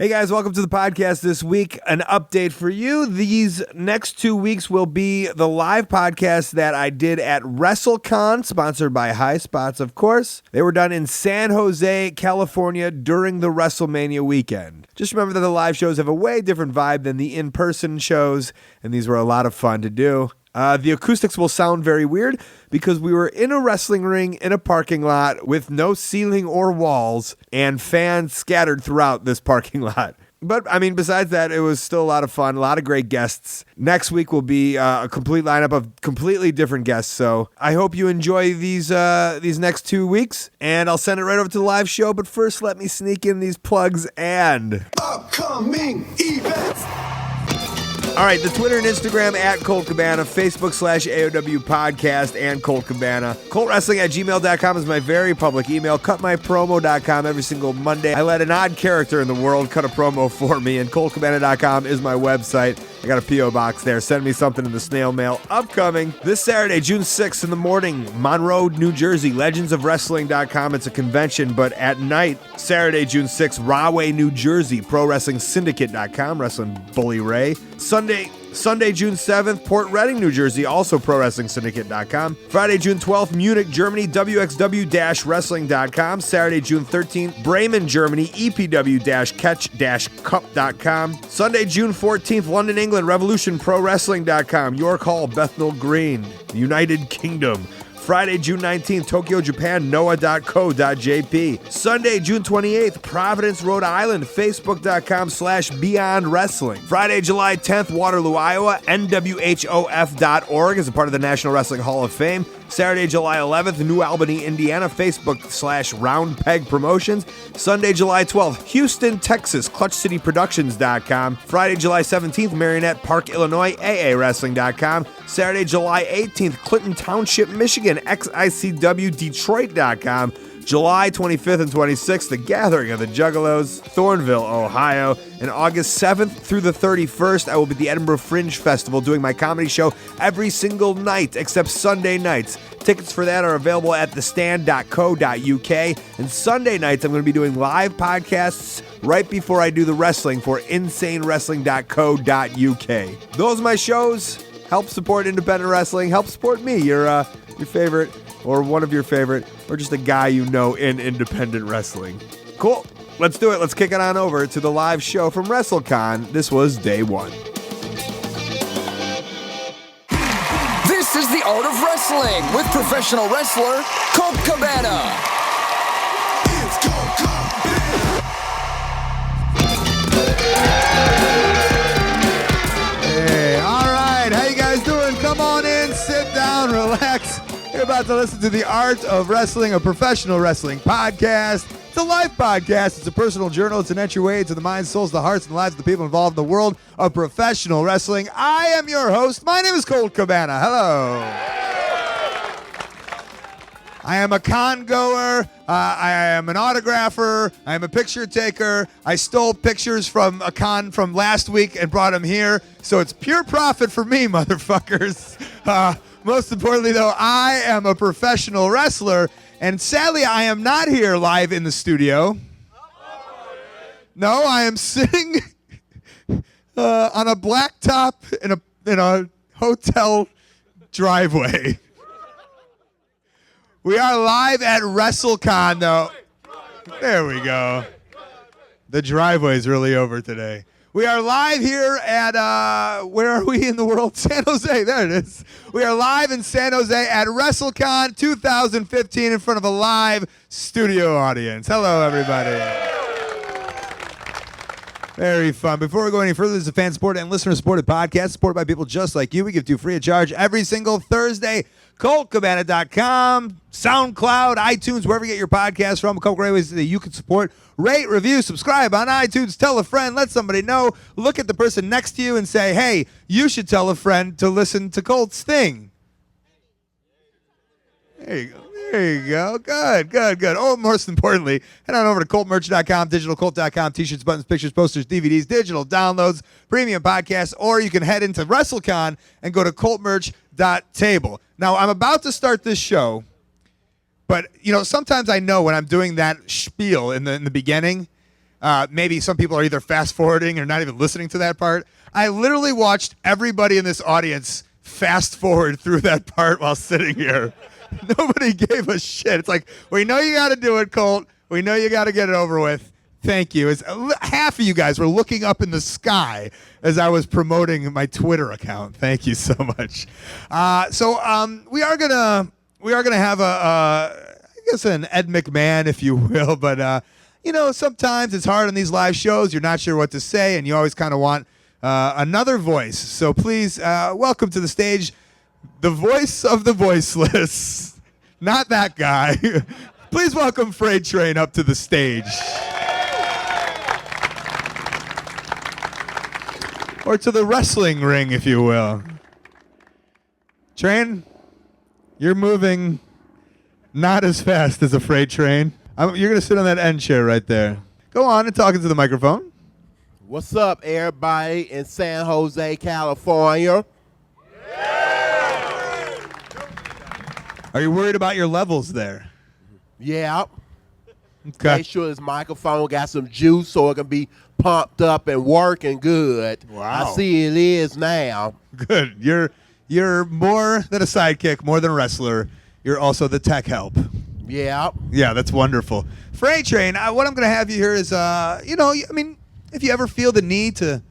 Hey guys, welcome to the podcast this week. An update for you. These next 2 weeks will be the live podcast that I did at WrestleCon, sponsored by High Spots, of course. They were done in San Jose, California during the WrestleMania weekend. Just remember that the live shows have a way different vibe than the in-person shows, and these were a lot of fun to do. The acoustics will sound very weird because we were in a wrestling ring in a parking lot with no ceiling or walls and fans scattered throughout this parking lot. But, I mean, besides that, it was still a lot of fun, a lot of great guests. Next week will be a complete lineup of completely different guests, so I hope you enjoy these next 2 weeks, and I'll send it right over to the live show. But first, let me sneak in these plugs and upcoming events. All right, the Twitter and Instagram at Colt Cabana, Facebook /AOW Podcast and Colt Cabana. ColtWrestling@gmail.com is my very public email. CutMyPromo.com every single Monday. I let an odd character in the world cut a promo for me, and ColtCabana.com is my website. I got a P.O. box there. Send me something in the snail mail. Upcoming this Saturday, June 6th in the morning, Monroe, New Jersey, legendsofwrestling.com. It's a convention, but at night, Saturday, June 6th, Rahway, New Jersey, ProWrestlingSyndicate.com, Wrestling Bully Ray. Sunday, June 7th, Port Reading, New Jersey, also ProWrestlingSyndicate.com. Friday, June 12th, Munich, Germany, WXW-Wrestling.com. Saturday, June 13th, Bremen, Germany, EPW-Catch-Cup.com. Sunday, June 14th, London, England, RevolutionProWrestling.com. York Hall, Bethnal Green, United Kingdom. Friday, June 19th, Tokyo, Japan, noah.co.jp. Sunday, June 28th, Providence, Rhode Island, facebook.com/Beyond Wrestling. Friday, July 10th, Waterloo, Iowa, nwhof.org as a part of the National Wrestling Hall of Fame. Saturday, July 11th, New Albany, Indiana, facebook.com/Round Peg Promotions. Sunday, July 12th, Houston, Texas, ClutchCityProductions.com. Friday, July 17th, Marionette Park, Illinois, AAWrestling.com. Saturday, July 18th, Clinton Township, Michigan, XICWDetroit.com. July 25th and 26th, The Gathering of the Juggalos, Thornville, Ohio. And August 7th through the 31st, I will be at the Edinburgh Fringe Festival doing my comedy show every single night except Sunday nights. Tickets for that are available at thestand.co.uk. And Sunday nights, I'm going to be doing live podcasts right before I do the wrestling for insanewrestling.co.uk. Those are my shows. Help support independent wrestling. Help support me, your favorite, or one of your favorite, or just a guy you know in independent wrestling. Cool. Let's do it. Let's kick it on over to the live show from WrestleCon. This was day one. This is the Art of Wrestling with professional wrestler Colt Cabana. It's Colt Cabana. Hey, all right. How you guys doing? Come on in, sit down, relax. You're about to listen to the Art of Wrestling, a professional wrestling podcast. It's a life podcast. It's a personal journal. It's an entryway to the minds, souls, the hearts, and lives of the people involved in the world of professional wrestling. I am your host. My name is Colt Cabana. Hello. I am a con goer. I am an autographer. I am a picture taker. I stole pictures from a con from last week and brought them here. So it's pure profit for me, motherfuckers. Most importantly, though, I am a professional wrestler. And sadly, I am not here live in the studio. No, I am sitting on a blacktop in a hotel driveway. We are live at WrestleCon, though. There we go. The driveway's really over today. We are live here at, where are we in the world? San Jose. There it is. We are live in San Jose at WrestleCon 2015 in front of a live studio audience. Hello, everybody. Very fun. Before we go any further, this is a fan-supported and listener-supported podcast supported by people just like you. We give to you free of charge every single Thursday. ColtCabana.com, SoundCloud, iTunes, wherever you get your podcasts from. A couple great ways that you can support. Rate, review, subscribe on iTunes. Tell a friend. Let somebody know. Look at the person next to you and say, hey, you should tell a friend to listen to Colt's thing. There you go. There you go. Good. Oh, most importantly, head on over to ColtMerch.com, DigitalColt.com, t-shirts, buttons, pictures, posters, DVDs, digital downloads, premium podcasts, or you can head into WrestleCon and go to ColtMerch.table. Now, I'm about to start this show, but, you know, sometimes I know when I'm doing that spiel in the beginning maybe some people are either fast forwarding or not even listening to that part. I literally watched everybody in this audience fast forward through that part while sitting here. Nobody gave a shit. It's like, we know you got to do it, Colt. We know you got to get it over with. Thank you. Half of you guys were looking up in the sky as I was promoting my Twitter account. Thank you so much. We are gonna have I guess an Ed McMahon, if you will, but sometimes it's hard on these live shows. You're not sure what to say, and you always kind of want another voice. So please welcome to the stage the voice of the voiceless, not that guy. Please welcome Freight Train up to the stage. Or to the wrestling ring, if you will. Train, you're moving not as fast as a freight train. You're going to sit on that end chair right there. Go on and talk into the microphone. What's up, everybody in San Jose, California? Are you worried about your levels there? Yeah. Okay. Make sure this microphone got some juice so it can be pumped up and working good. Wow. I see it is now. Good. You're more than a sidekick, more than a wrestler. You're also the tech help. Yeah. Yeah, that's wonderful. Freight Train, what I'm going to have you here is, if you ever feel the need to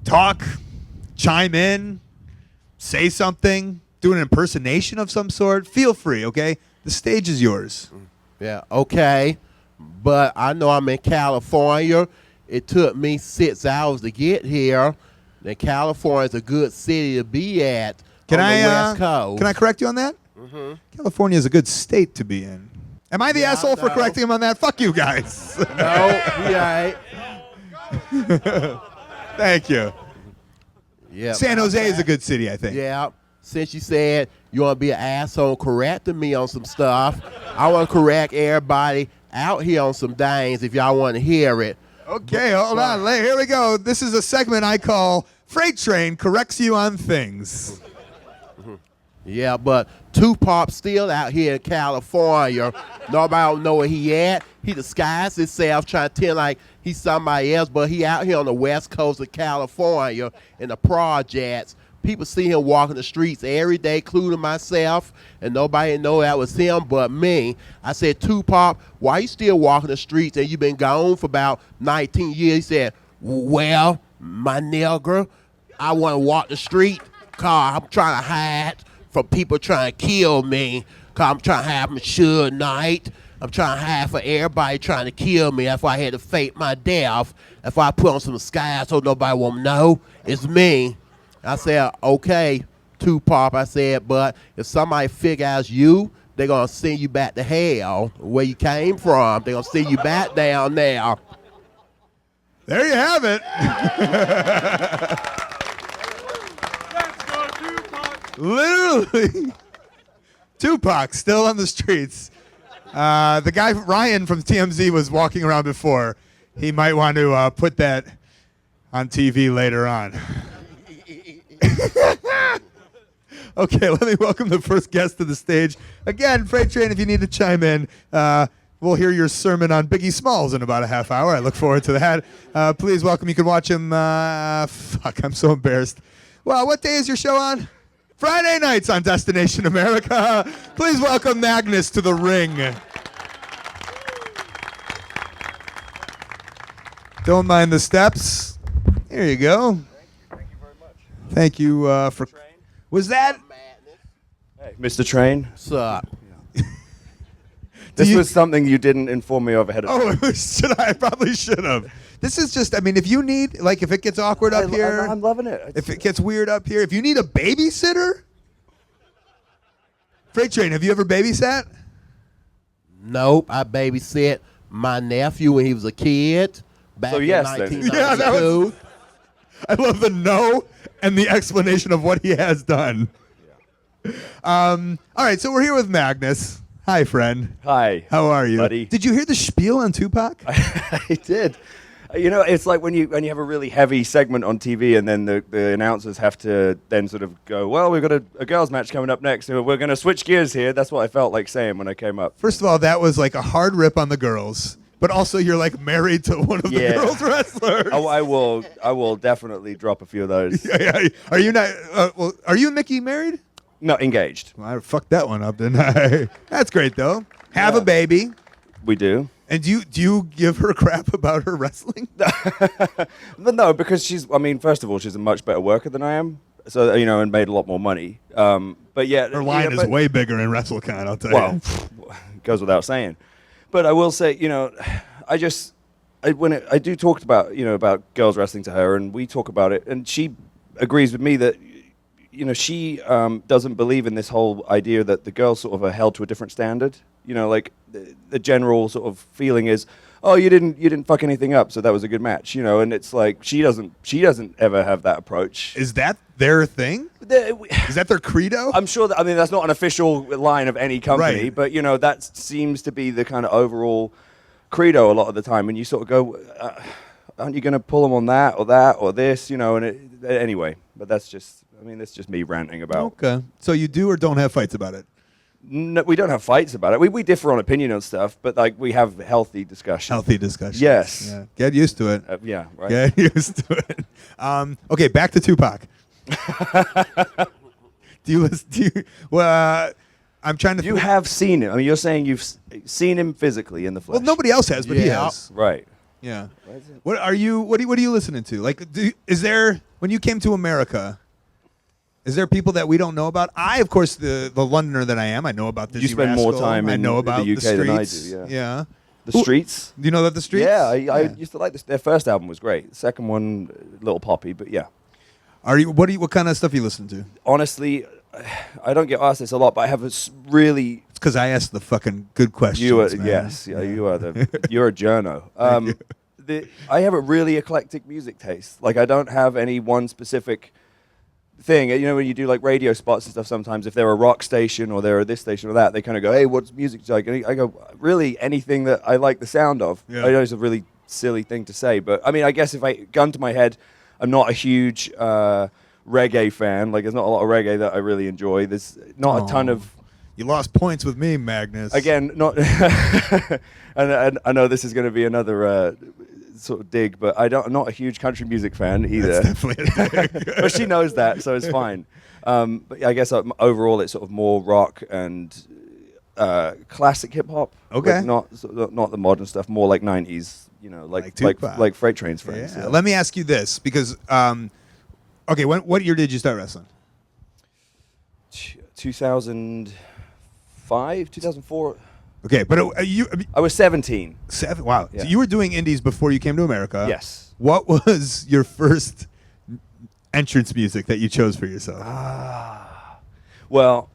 talk, chime in, say something, do an impersonation of some sort, feel free, okay? The stage is yours. Yeah, okay. But I know I'm in California. It took me 6 hours to get here. And California is a good city to be at on the West Coast. Can I correct you on that? Mm-hmm. California is a good state to be in. Am I the asshole for no. correcting him on that? Fuck you guys. No, he ain't. Thank you. Yeah, San Jose is a good city, I think. Yeah. Since you said you want to be an asshole correcting me on some stuff, I want to correct everybody out here on some things if y'all want to hear it. Okay, hold on. Here we go. This is a segment I call Freight Train Corrects You on Things. Yeah, but Tupac still out here in California. Nobody don't know where he at. He disguised himself trying to tell like he's somebody else, but he out here on the west coast of California in the projects. People see him walking the streets every day, including myself, and nobody know that was him but me. I said, Tupac, why you still walking the streets and you been gone for about 19 years? He said, well, my nigger, I want to walk the street because I'm trying to hide from people trying to kill me because I'm trying to have a sure night. I'm trying to hide for everybody trying to kill me. That's why I had to fake my death. That's why I put on some disguise so nobody won't know it's me. I said, okay, Tupac, I said, but if somebody figure out you, they're going to send you back to hell where you came from. They're going to send you back down there. There you have it. Literally. Tupac still on the streets. The guy, Ryan from TMZ, was walking around before. He might want to put that on TV later on. Okay, let me welcome the first guest to the stage. Again, Freight Train, if you need to chime in, we'll hear your sermon on Biggie Smalls in about a half hour. I look forward to that. Please welcome, you can watch him, fuck, I'm so embarrassed. Well, what day is your show on? Friday nights on Destination America. Please welcome Magnus to the ring. Don't mind the steps. Here you go. Thank you for. Was that? Hey, Mr. Train. What's up? This was something you didn't inform me of ahead of time. Oh, I probably should have. This is just, I mean, if you need, like, if it gets awkward up here. I'm loving it. If it gets weird up here. If you need a babysitter. Freight Train, have you ever babysat? Nope, I babysit my nephew when he was a kid back So in yes, then. 1992. Yeah, that was- I love the no and the explanation of what he has done. All right, so we're here with Magnus. Hi, friend. Hi. How are you? Buddy. Did you hear the spiel on Tupac? I did. You know, it's like when you have a really heavy segment on TV and then the announcers have to then sort of go, well, we've got a girls' match coming up next. And we're going to switch gears here. That's what I felt like saying when I came up. First of all, that was like a hard rip on the girls. But also, you're like married to one of the Yeah. girls wrestlers. Oh, I will definitely drop a few of those. Yeah. Are you not? Well, are you and Mickey married? No, engaged. Well, I fucked that one up, didn't I? That's great though. Have a baby. We do. And do you give her crap about her wrestling? But no, because first of all, she's a much better worker than I am. So, and made a lot more money. But yeah. Her line is way bigger in WrestleCon, I'll tell you. Well, goes without saying. But I will say, I do talk about girls wrestling to her, and we talk about it, and she agrees with me that, she doesn't believe in this whole idea that the girls sort of are held to a different standard. Like the general sort of feeling is, oh, you didn't fuck anything up, so that was a good match, and it's like she doesn't ever have that approach. Is that their thing? Is that their credo? I'm sure that, that's not an official line of any company, Right. but that seems to be the kind of overall credo a lot of the time. And you sort of go, aren't you going to pull them on that or this, anyway. But that's just me ranting about. Okay. So you do or don't have fights about it? No, we don't have fights about it. We differ on opinion on stuff, but like we have healthy discussion. Healthy discussion. Yes. Yeah. Get used to it. Yeah, right. Get used to it. Okay, back to Tupac. Do you listen? I'm trying to. You have seen him. You're saying you've seen him physically in the flesh. Well, nobody else has, but he Yeah. has. Right. Yeah. What are you? What are you listening to? Like, is there when you came to America? Is there people that we don't know about? I, of course, the Londoner that I am, I know about this. You spend more time I know in the about UK than I do, Streets. yeah. The Who- Streets. Do you know that the Streets? Yeah, I used to like this. Their first album was great. The second one, a little poppy, but yeah. Are you? What kind of stuff you listen to? Honestly, I don't get asked this a lot, but I have a really. It's because I asked the fucking good questions. You are man. yes, yeah, you are you're a journo. I have a really eclectic music taste. Like I don't have any one specific thing. When you do like radio spots and stuff, sometimes if they're a rock station or they're this station or that, they kind of go, "Hey, what's music do you like?" And I go, "Really, anything that I like the sound of." Yeah. I know it's a really silly thing to say, but I guess if gun to my head, I'm not a huge reggae fan. Like, there's not a lot of reggae that I really enjoy. There's not a ton of. You lost points with me, Magnus. Again, not. and I know this is going to be another sort of dig, but I'm not a huge country music fan either. That's definitely a dig. But she knows that, so it's fine. But I guess overall, it's sort of more rock and classic hip hop. Okay. Like not the modern stuff. More like 90s. Like Tupac. like Freight Train's friends. Yeah. Let me ask you this, because okay, what year did you start wrestling? 2005, 2004. Okay, but I was 17. 7. Wow. Yeah. So you were doing indies before you came to America. Yes. What was your first entrance music that you chose for yourself? Well,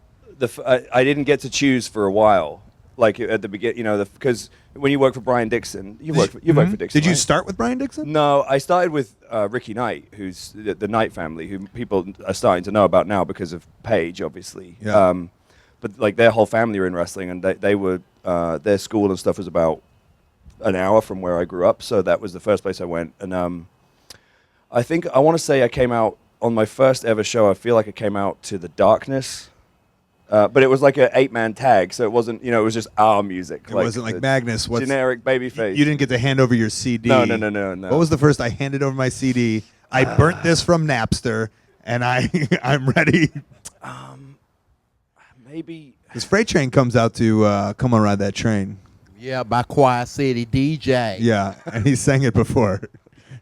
I didn't get to choose for a while. Like at the beginning, because when you work for Brian Dixon, you work for Dixon. Did you right? start with Brian Dixon? No, I started with Ricky Knight, who's the Knight family, who people are starting to know about now because of Paige, obviously. Yeah. But like their whole family were in wrestling, and they were their school and stuff was about an hour from where I grew up, so that was the first place I went. And I think I want to say I came out on my first ever show. I feel like I came out to The Darkness. But it was like an 8-man tag, so it wasn't, it was just our music. It wasn't like Magnus. What's generic babyface. You didn't get to hand over your CD. No. What was the first? I handed over my CD. I burnt this from Napster, and I'm ready. Maybe. This Freight Train comes out to Come On Ride That Train. Yeah, by Quiet City DJ. Yeah, and he sang it before.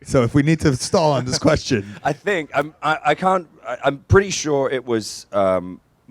So if we need to stall on this question. I think, I'm pretty sure it was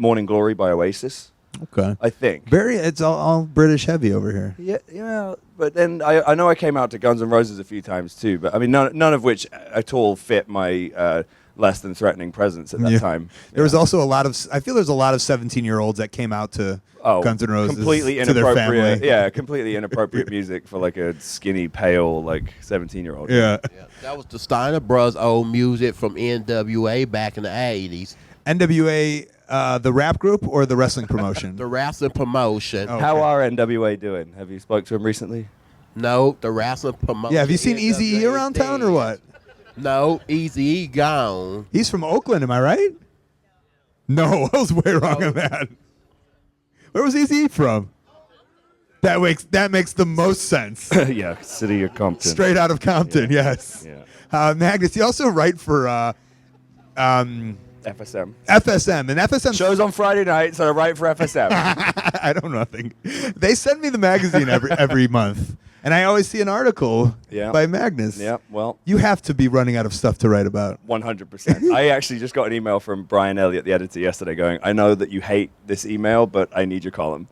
Morning Glory by Oasis. Okay. I think. It's all British heavy over here. Yeah, but then I know I came out to Guns N' Roses a few times too, but none of which at all fit my less than threatening presence at that time. There was also I feel there's a lot of 17-year-olds that came out to Guns N' Roses completely to their inappropriate. family. Yeah, completely inappropriate music for like a skinny, pale, like 17-year-old. Yeah. Yeah, that was the Steiner Bros' old music from NWA back in the 80s. NWA, the rap group or the wrestling promotion? The wrestling promotion. Oh. How Okay. are NWA doing? Have you spoke to him recently? No, the wrestling promotion. Yeah, have you seen Eazy-E around town or what? No, Eazy-E gone. He's from Oakland, am I right? No, I was way wrong on that. Where was Eazy-E from? That makes the most sense. Yeah, City of Compton. Straight out of Compton, yes. Yeah. Magnus, you also write for FSM. FSM, and FSM Shows on Friday night, so I write for FSM. I don't know. They send me the magazine every month, and I always see an article by Magnus. Yeah, well. You have to be running out of stuff to write about. 100%. I actually just got an email from Brian Elliott, the editor, yesterday going, I know that you hate this email, but I need your column.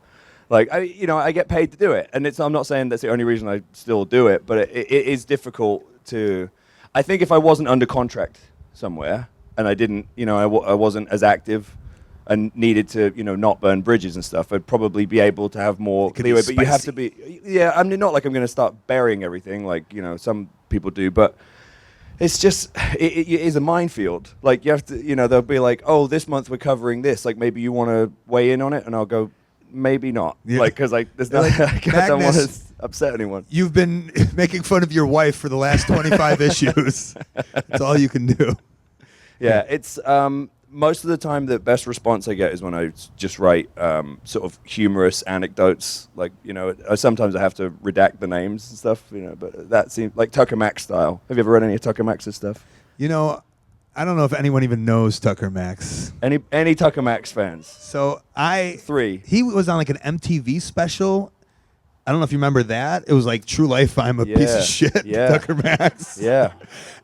Like, I get paid to do it. And I'm not saying that's the only reason I still do it, but it is difficult to... I think if I wasn't under contract somewhere, and I didn't, I wasn't as active and needed to, not burn bridges and stuff, I'd probably be able to have more leeway. But you have to be... Yeah, I mean, not like I'm going to start burying everything like, some people do, but... It's just, it is a minefield. Like, you have to, they'll be like, oh, this month we're covering this. Like, maybe you want to weigh in on it? And I'll go... Maybe not. Yeah. Like, because there's no, I don't want to upset anyone. You've been making fun of your wife for the last 25 issues. That's all you can do. Yeah, it's most of the time the best response I get is when I just write sort of humorous anecdotes. Like, sometimes I have to redact the names and stuff, but that seems like Tucker Max style. Have you ever read any of Tucker Max's stuff? I don't know if anyone even knows Tucker Max. Any Tucker Max fans? So He was on like an MTV special. I don't know if you remember that. It was like True Life, I'm a piece of shit, Yeah. Tucker Max. Yeah.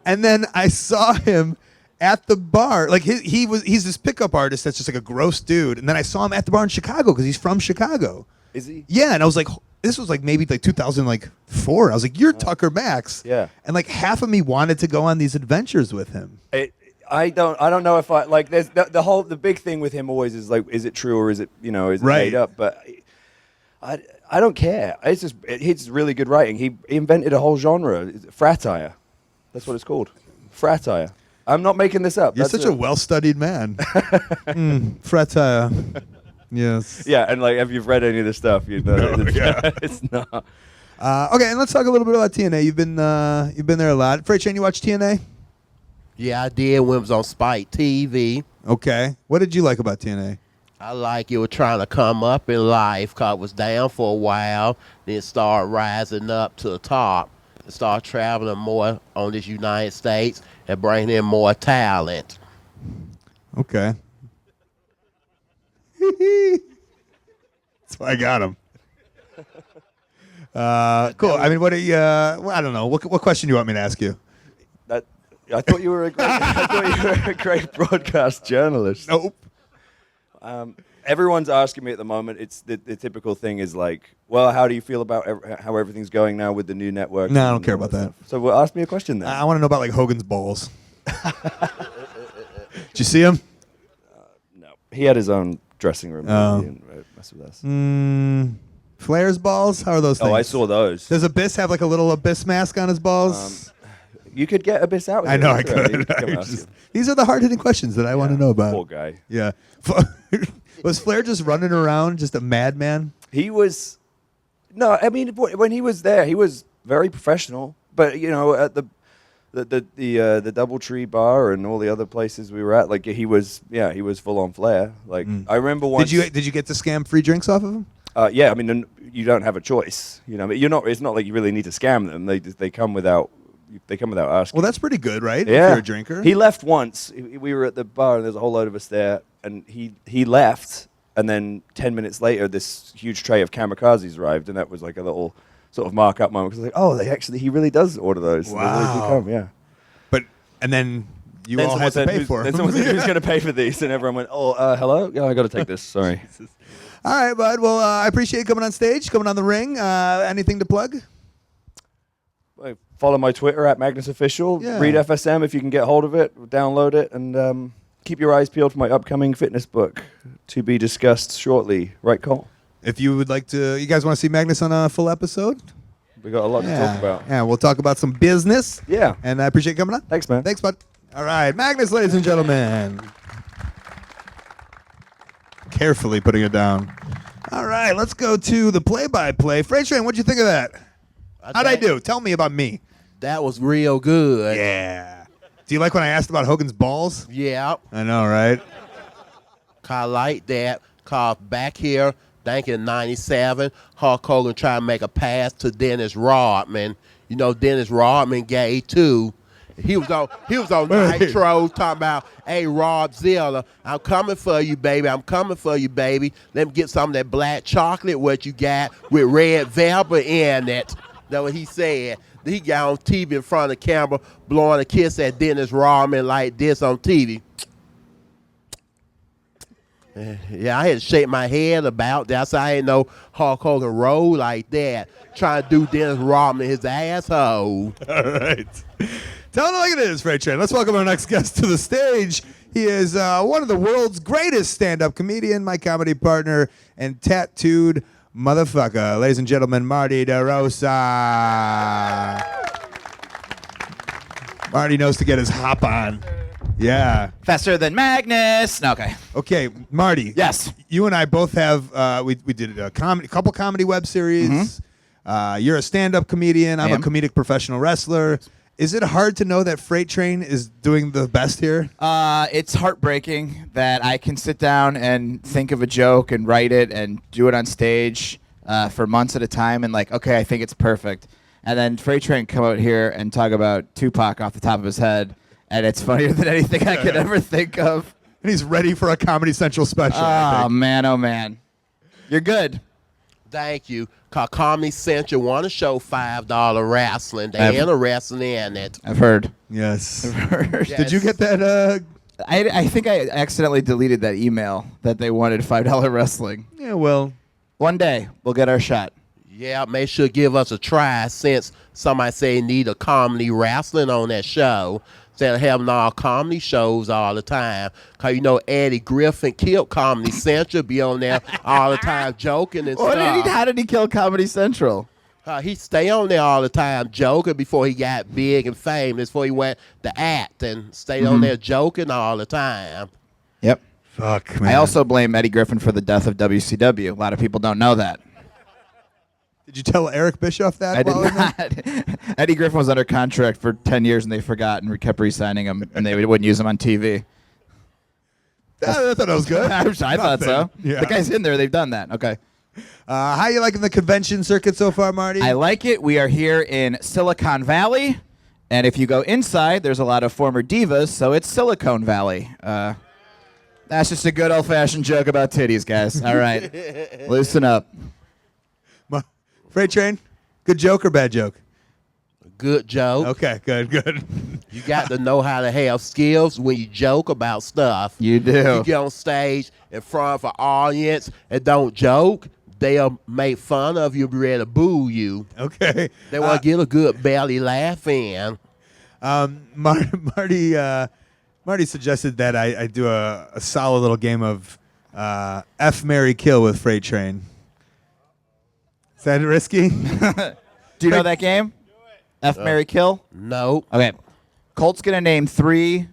And then I saw him at the bar. Like he's this pickup artist that's just like a gross dude. And then I saw him at the bar in Chicago because he's from Chicago. Is he? Yeah, and I was like, this was like maybe like 2004. I was like, you're Tucker Max. Yeah. And like half of me wanted to go on these adventures with him. I don't know if I like. There's the big thing with him always is like, is it true or is it is it made up? But I don't care. It's really good writing. He invented a whole genre, fratire. That's what it's called, fratire. I'm not making this up. You're such a well-studied man. Fratire. Yes. Yeah, and like, if you've read any of this stuff, it's not. Okay, and let's talk a little bit about TNA. You've been there a lot. Freight Train, you watch TNA? Yeah, I did when it was on Spike TV. Okay. What did you like about TNA? I like it was trying to come up in life because it was down for a while, then start rising up to the top and start traveling more on this United States and bringing in more talent. Okay. That's why I got him. Cool. I mean, what do you? I don't know. What question do you want me to ask you? I thought you were a great broadcast journalist. Nope. Everyone's asking me at the moment. It's the typical thing is like, well, how do you feel about how everything's going now with the new network? No, I don't care about that. So, well, ask me a question then. I want to know about like Hogan's balls. Did you see him? No, he had his own dressing room. He didn't mess with us. Flair's balls? How are those things? Oh, I saw those. Does Abyss have like a little Abyss mask on his balls? You could get Abyss out. I know I could. These are the hard-hitting questions that I want to know about. Poor guy. Yeah. Was Flair just running around, just a madman? He was. No, I mean, when he was there, he was very professional. But at the DoubleTree bar and all the other places we were at, like he was full on Flair. Like I remember once. Did you get to scam free drinks off of him? Yeah, I mean, you don't have a choice. You're not. It's not like you really need to scam them. They come without. They come without asking. Well, that's pretty good, right? Yeah. If you're a drinker. He left once. We were at the bar, and there's a whole load of us there. And he left, and then 10 minutes later, this huge tray of kamikazes arrived, and that was like a little sort of markup moment. Because like, oh, he really does order those. Wow. They really do come, yeah. And then you Then all someone had to said, pay for Then them. someone said, who's going to pay for these? And everyone went, oh, hello? Yeah, I got to take this. Sorry. All right, bud. Well, I appreciate you coming on stage, coming on the ring. Anything to plug? Follow my Twitter at Magnus Official. Yeah. Read FSM if you can get hold of it. Download it. And keep your eyes peeled for my upcoming fitness book to be discussed shortly. Right, Colt? If you would like to, you guys want to see Magnus on a full episode? We got a lot to talk about. Yeah, we'll talk about some business. Yeah. And I appreciate you coming on. Thanks, man. Thanks, bud. All right, Magnus, ladies and gentlemen. Carefully putting it down. All right, let's go to the play-by-play. Freight Train, what'd you think of that? How'd I do? Tell me about me. That was real good. Yeah. Do you like when I asked about Hogan's balls? Yeah. I know, right? I like that. Cause back here, think in '97, Hulk Hogan tried to make a pass to Dennis Rodman. You know, Dennis Rodman gay too. He was on Nitro talking about, hey, Rob Zilla, I'm coming for you, baby. I'm coming for you, baby. Let me get some of that black chocolate, what you got, with red velvet in it. That's what he said. He got on TV in front of the camera, blowing a kiss at Dennis Rodman like this on TV. Yeah, I had to shake my head about that. So I didn't know Hulk Hogan roll like that, trying to do Dennis Rodman his asshole. All right. Tell it like it is, Freight Train. Let's welcome our next guest to the stage. He is one of the world's greatest stand-up comedian, my comedy partner, and tattooed motherfucker. Ladies and gentlemen, Marty DeRosa. Marty knows to get his hop on. Yeah. Faster than Magnus. No, okay. Okay, Marty. Yes. You and I both have, we did a couple comedy web series. You're a stand-up comedian. I'm a comedic professional wrestler. Is it hard to know that Freight Train is doing the best here? It's heartbreaking that I can sit down and think of a joke and write it and do it on stage for months at a time and like, okay, I think it's perfect. And then Freight Train come out here and talk about Tupac off the top of his head, and it's funnier than anything I could ever think of. And he's ready for a Comedy Central special. Oh, man, oh, man. You're good. Thank you. Comedy Central want to show $5 wrestling. They interested in it. I've heard. Yes. I've heard. Yes. Did you get that? I think I accidentally deleted that email that they wanted $5 wrestling. Yeah, well. One day, we'll get our shot. Yeah, make sure to give us a try since somebody say need a comedy wrestling on that show. Instead of having all comedy shows all the time. Because, you know, Eddie Griffin killed Comedy Central, be on there all the time joking and stuff. How did he kill Comedy Central? He stay on there all the time joking before he got big and famous, before he went to act and stayed on there joking all the time. Yep. Fuck, man. I also blame Eddie Griffin for the death of WCW. A lot of people don't know that. Did you tell Eric Bischoff that? I did not. Eddie Griffin was under contract for 10 years, and they forgot and kept re-signing him, and they wouldn't use him on TV. I thought that was good. I thought so. Yeah. The guy's in there. They've done that. Okay. How you liking the convention circuit so far, Marty? I like it. We are here in Silicon Valley, and if you go inside, there's a lot of former divas, so it's Silicon Valley. That's just a good old-fashioned joke about titties, guys. All right. Loosen up. Freight Train, good joke or bad joke? Good joke. Okay, good. You got to know how to have skills when you joke about stuff. You do. You get on stage in front of an audience and don't joke, they'll make fun of you, be ready to boo you. Okay. They want to get a good belly laugh in. Marty suggested that I do a solid little game of F, Marry, Kill with Freight Train. Is that risky? Do you know that game? F, Marry, Kill? No. Okay. Colt's going to name 3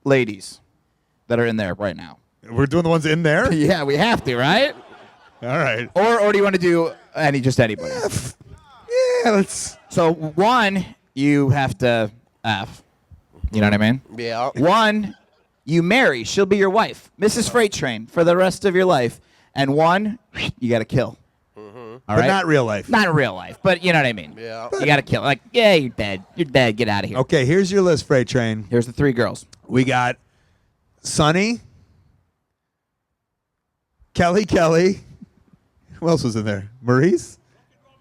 ladies that are in there right now. We're doing the ones in there? Yeah, we have to, right? All right. Or do you want to do just anybody? Yeah, let's... So 1, you have to F. You know what I mean? Yeah. 1, you marry. She'll be your wife. Mrs. Freight Train for the rest of your life. And 1, you got to kill. All but right? not real life. Not in real life, but you know what I mean. Yeah. You got to kill. Like, yeah, you're dead. You're dead. Get out of here. Okay, here's your list, Freight Train. Here's the 3 girls. We got Sonny, Kelly. Who else was in there? Maurice?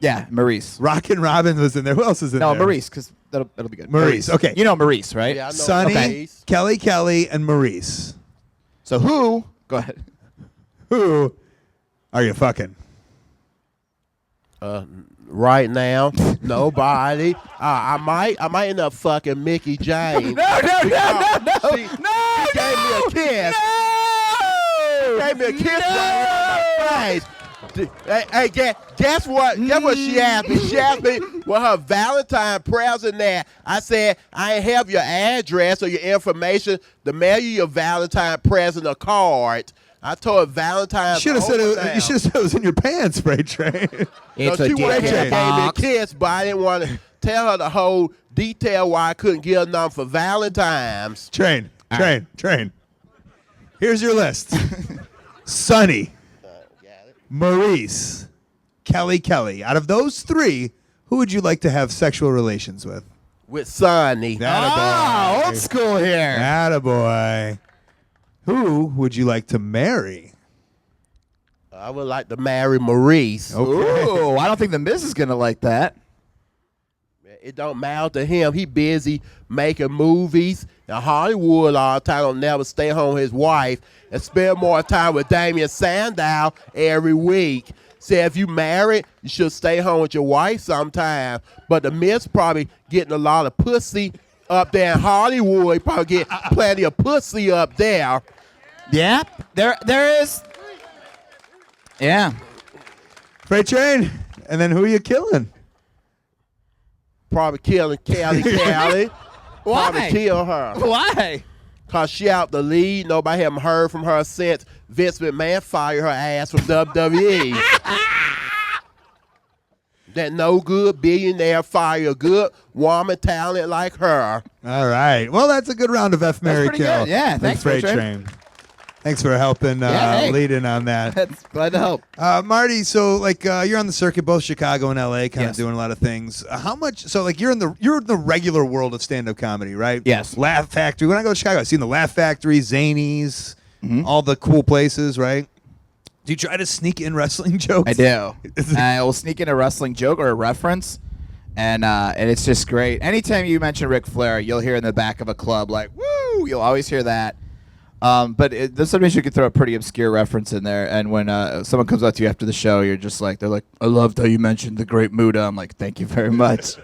Yeah, Maurice. Rockin' Robin was in there. Who else is in there? No, Maurice, because that'll be good. Maurice, okay. You know Maurice, right? Yeah, I know Sonny, Maurice. Kelly, and Maurice. So who? Go ahead. Who are you fucking? Right now, nobody. I might end up fucking Mickey James. No. She gave me a kiss. She gave me a kiss right in my face. Hey, guess what? Guess what she asked me? She asked me what her Valentine present there. I said, I ain't have your address or your information to mail you your Valentine present or card. I told her Valentine's. You should have said it was in your pants, Freight Train. It's she a wanted dick to in a give me a box. kiss, but I didn't want to tell her the whole detail why I couldn't give none for Valentine's. Train. Here's your list. Sonny. Maurice, Kelly. Out of those three, who would you like to have sexual relations with? With Sonny. Attaboy. Old school here. Attaboy. Who would you like to marry? I would like to marry Maurice. Ooh, I don't think the Miz is going to like that. It don't matter to him. He busy making movies in Hollywood all the time. He'll never stay home with his wife and spend more time with Damien Sandow every week. Say if you married, you should stay home with your wife sometime. But the Miz probably getting a lot of pussy up there in Hollywood. He probably get plenty of pussy up there. Yeah, there is. Yeah. Freight Train. And then who are you killing? Probably killing Callie. Why? Probably kill her. Why? Because she out the lead. Nobody haven't heard from her since Vince McMahon fired her ass from WWE. That no good billionaire fire a good woman talent like her. All right. Well, that's a good round of F, Mary, pretty Kill. good. Yeah, with thanks, Freight Freight Train. Thanks for helping hey. lead in on that. That's glad to help. Marty, so you're on the circuit, both Chicago and LA, kind of Yes. doing a lot of things. How much? So you're in the regular world of stand-up comedy, right? Yes. Laugh Factory. When I go to Chicago, I've seen the Laugh Factory, Zanies, all the cool places, right? Do you try to sneak in wrestling jokes? I do. I will sneak in a wrestling joke or a reference, and it's just great. Anytime you mention Ric Flair, you'll hear in the back of a club like "woo." You'll always hear that. But sometimes you can throw a pretty obscure reference in there, and when someone comes up to you after the show, you're just like, they're like, "I loved how you mentioned the Great Muda." I'm like, "Thank you very much."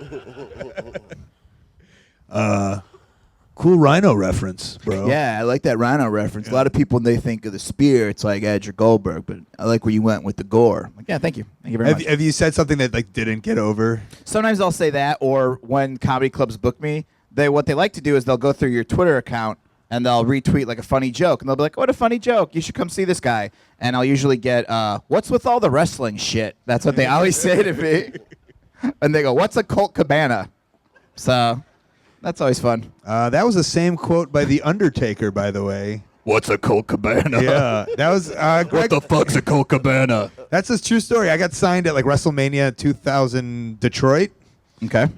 Cool Rhino reference, bro. Yeah, I like that Rhino reference. A lot of people, when they think of the spear, it's like Edge or Goldberg, but I like where you went with the gore. I'm like, yeah, thank you very much. Have you said something that didn't get over? Sometimes I'll say that, or when comedy clubs book me, what they like to do is they'll go through your Twitter account and they'll retweet like a funny joke, and they'll be like, "What a funny joke! You should come see this guy." And I'll usually get, "What's with all the wrestling shit?" That's what they always say to me. And they go, "What's a Colt Cabana?" So that's always fun. That was the same quote by The Undertaker, by the way. What's a Colt Cabana? Yeah, that was Greg. What the fuck's a Colt Cabana? That's his true story. I got signed at WrestleMania 2000 Detroit. Okay.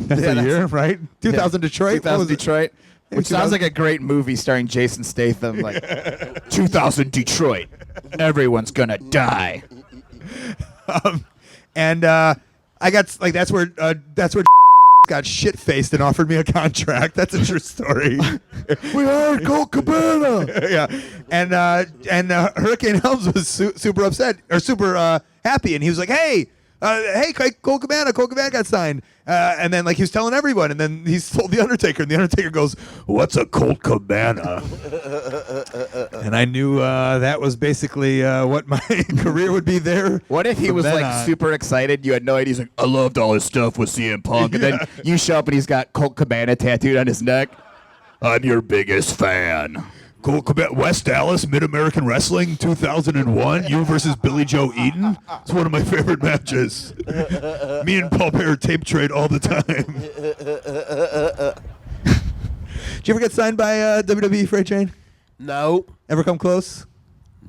That's the year, right? 2000 Detroit. 2000 Detroit. Which sounds like a great movie starring Jason Statham. Like 2000 Detroit. Everyone's gonna die. And I got that's where got shit faced and offered me a contract. That's a true story. We hired Colt Cabana. Yeah, and Hurricane Helms was super upset or super happy, and he was like, "Hey, Colt Cabana got signed." And then he was telling everyone, and then he told The Undertaker, and The Undertaker goes, "What's a Colt Cabana?" And I knew that was basically what my career would be there. What if he from was then like on. super excited? You had no idea. He's like, "I loved all his stuff with CM Punk," and then you show up and he's got Colt Cabana tattooed on his neck. I'm your biggest fan. Colt Cabana, West Dallas, Mid-American Wrestling, 2001. You versus Billy Joe Eaton. It's one of my favorite matches. Me and Paul Bearer tape trade all the time. Did you ever get signed by WWE, Freight Train? Nope. Ever come close?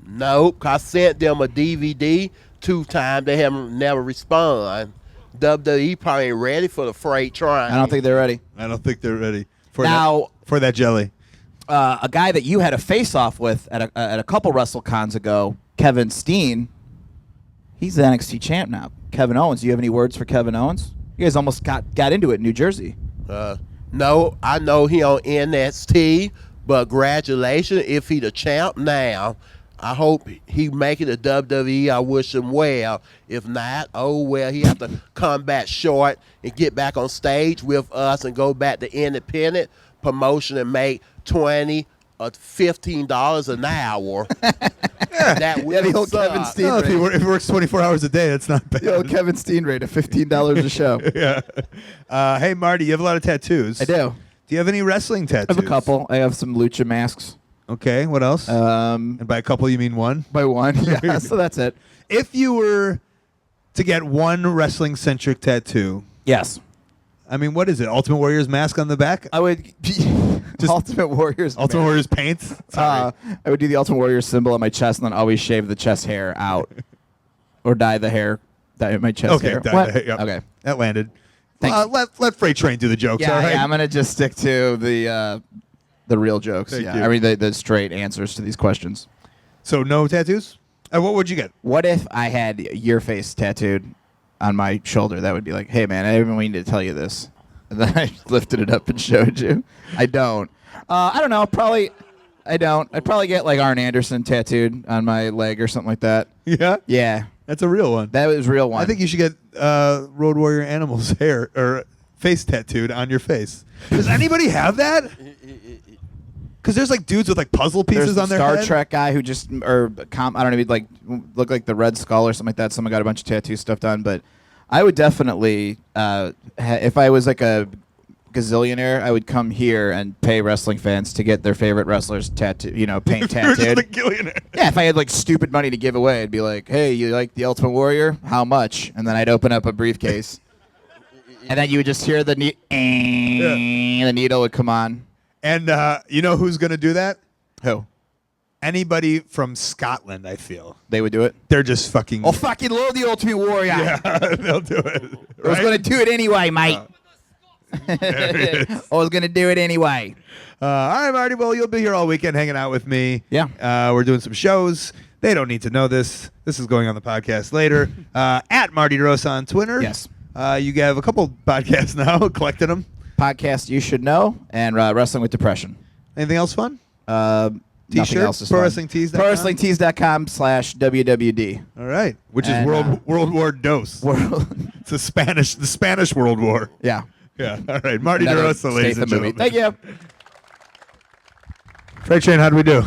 Nope. I sent them a DVD 2 times. They haven't never respond. WWE probably ain't ready for the Freight Train. I don't think they're ready. I don't think they're ready for Now- for that jelly. A guy that you had a face-off with at a couple WrestleCons ago, Kevin Steen, he's the NXT champ now. Kevin Owens. Do you have any words for Kevin Owens? You guys almost got into it in New Jersey. No, I know he on NXT, but congratulations if he the champ now. I hope he make it to WWE. I wish him well. If not, oh well, he have to come back short and get back on stage with us and go back to independent promotion and make $20 or $15 an hour. That Yeah, the old suck. Kevin Steen No, if he rate. works 24 hours a day, that's not bad. The old Kevin Steen rate of $15 a show. Yeah. Hey, Marty, you have a lot of tattoos. I do. Do you have any wrestling tattoos? I have a couple. I have some lucha masks. Okay, what else? And by a couple, you mean one? By one. Yeah, so that's it. If you were to get one wrestling-centric tattoo, Yes. I mean, what is it? Ultimate Warrior's mask on the back? I would Ultimate Warriors. Ultimate man. Warrior's paint? Sorry. I would do the Ultimate Warrior symbol on my chest and then always shave the chest hair out. or dye the hair, dye my chest Okay, hair. dye What? the hair, yep. Okay. That landed. Thanks. Let Freight Train do the jokes, Yeah, all right? yeah, I'm gonna just stick to the real jokes. Thank yeah, you. I mean the straight answers to these questions. So no tattoos? What would you get? What if I had your face tattooed on my shoulder? That would be like, hey man, I didn't mean to tell you this. And then I lifted it up and showed you. I don't. I don't know. Probably. I don't. I'd probably get like Arn Anderson tattooed on my leg or something like that. Yeah? Yeah, That's a real one. that was a real one. I think you should get Road Warrior Animal's hair or face tattooed on your face. Does anybody have that? Because there's like dudes with like puzzle pieces There's on their Star head. Trek guy who just I don't know, he'd like look like the Red Skull or something like that. Someone got a bunch of tattoo stuff done, but I would definitely if I was like a gazillionaire, I would come here and pay wrestling fans to get their favorite wrestlers paint You're just tattooed. a gillionaire. Yeah, if I had like stupid money to give away, I'd be like, "Hey, you like the Ultimate Warrior? How much?" And then I'd open up a briefcase, and then you would just hear the the needle would come on. And you know who's going to do that? Who? Anybody from Scotland, I feel. They would do it. They're just fucking... Oh, fucking love the Ultimate Warrior. yeah, they'll do it. I was right? gonna do it anyway, mate. There he is. I was gonna do it anyway. All right, Marty. Well, you'll be here all weekend hanging out with me. Yeah. We're doing some shows. They don't need to know this. This is going on the podcast later. At Marty DeRosa on Twitter. Yes. You have a couple podcasts now, collecting them. Podcast you should know and Wrestling with Depression. Anything else fun? Nothing T-shirt? else is fun. ProWrestlingTees.com? ProWrestlingTees.com/WWD. All right. Which And, is World War Dos. It's the Spanish World War. Yeah. Yeah. All right. Marty DeRosa, ladies and gentlemen. Thank you. Freight Train, how'd we do?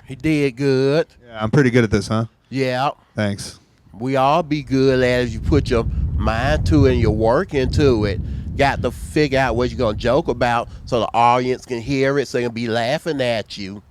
He did good. Yeah, I'm pretty good at this, huh? Yeah. Thanks. We all be good at it if you put your mind to it and your work into it. Got to figure out what you're going to joke about so the audience can hear it so they can be laughing at you.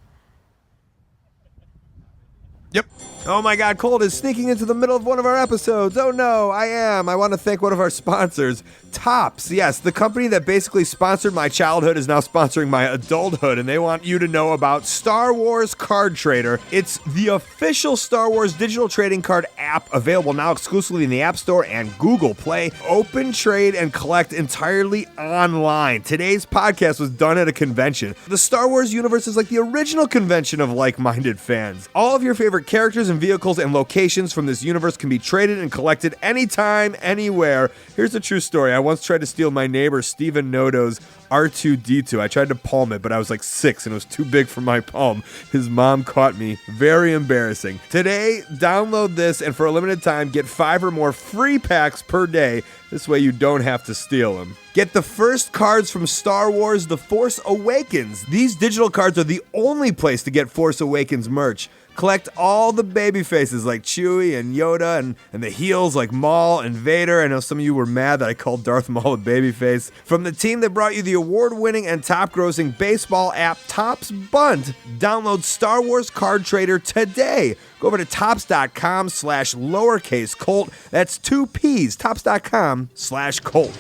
Yep. Oh my God, Colt is sneaking into the middle of one of our episodes. Oh no, I am. I want to thank one of our sponsors, Topps. Yes, the company that basically sponsored my childhood is now sponsoring my adulthood, and they want you to know about Star Wars Card Trader. It's the official Star Wars digital trading card app, available now exclusively in the App Store and Google Play. Open, trade, and collect entirely online. Today's podcast was done at a convention. The Star Wars universe is like the original convention of like-minded fans. All of your favorite characters and vehicles and locations from this universe can be traded and collected anytime, anywhere. Here's a true story. I once tried to steal my neighbor Steven Nodo's R2-D2. I tried to palm it, but I was like 6 and it was too big for my palm. His mom caught me. Very embarrassing. Today, download this and for a limited time, get 5 or more free packs per day. This way you don't have to steal them. Get the first cards from Star Wars The Force Awakens. These digital cards are the only place to get Force Awakens merch. Collect all the baby faces like Chewie and Yoda and the heels like Maul and Vader. I know some of you were mad that I called Darth Maul a babyface. From the team that brought you the award-winning and top-grossing baseball app Topps Bunt, download Star Wars Card Trader today. Go over to Topps.com/lowercase Colt. That's 2 P's. Topps.com/Colt.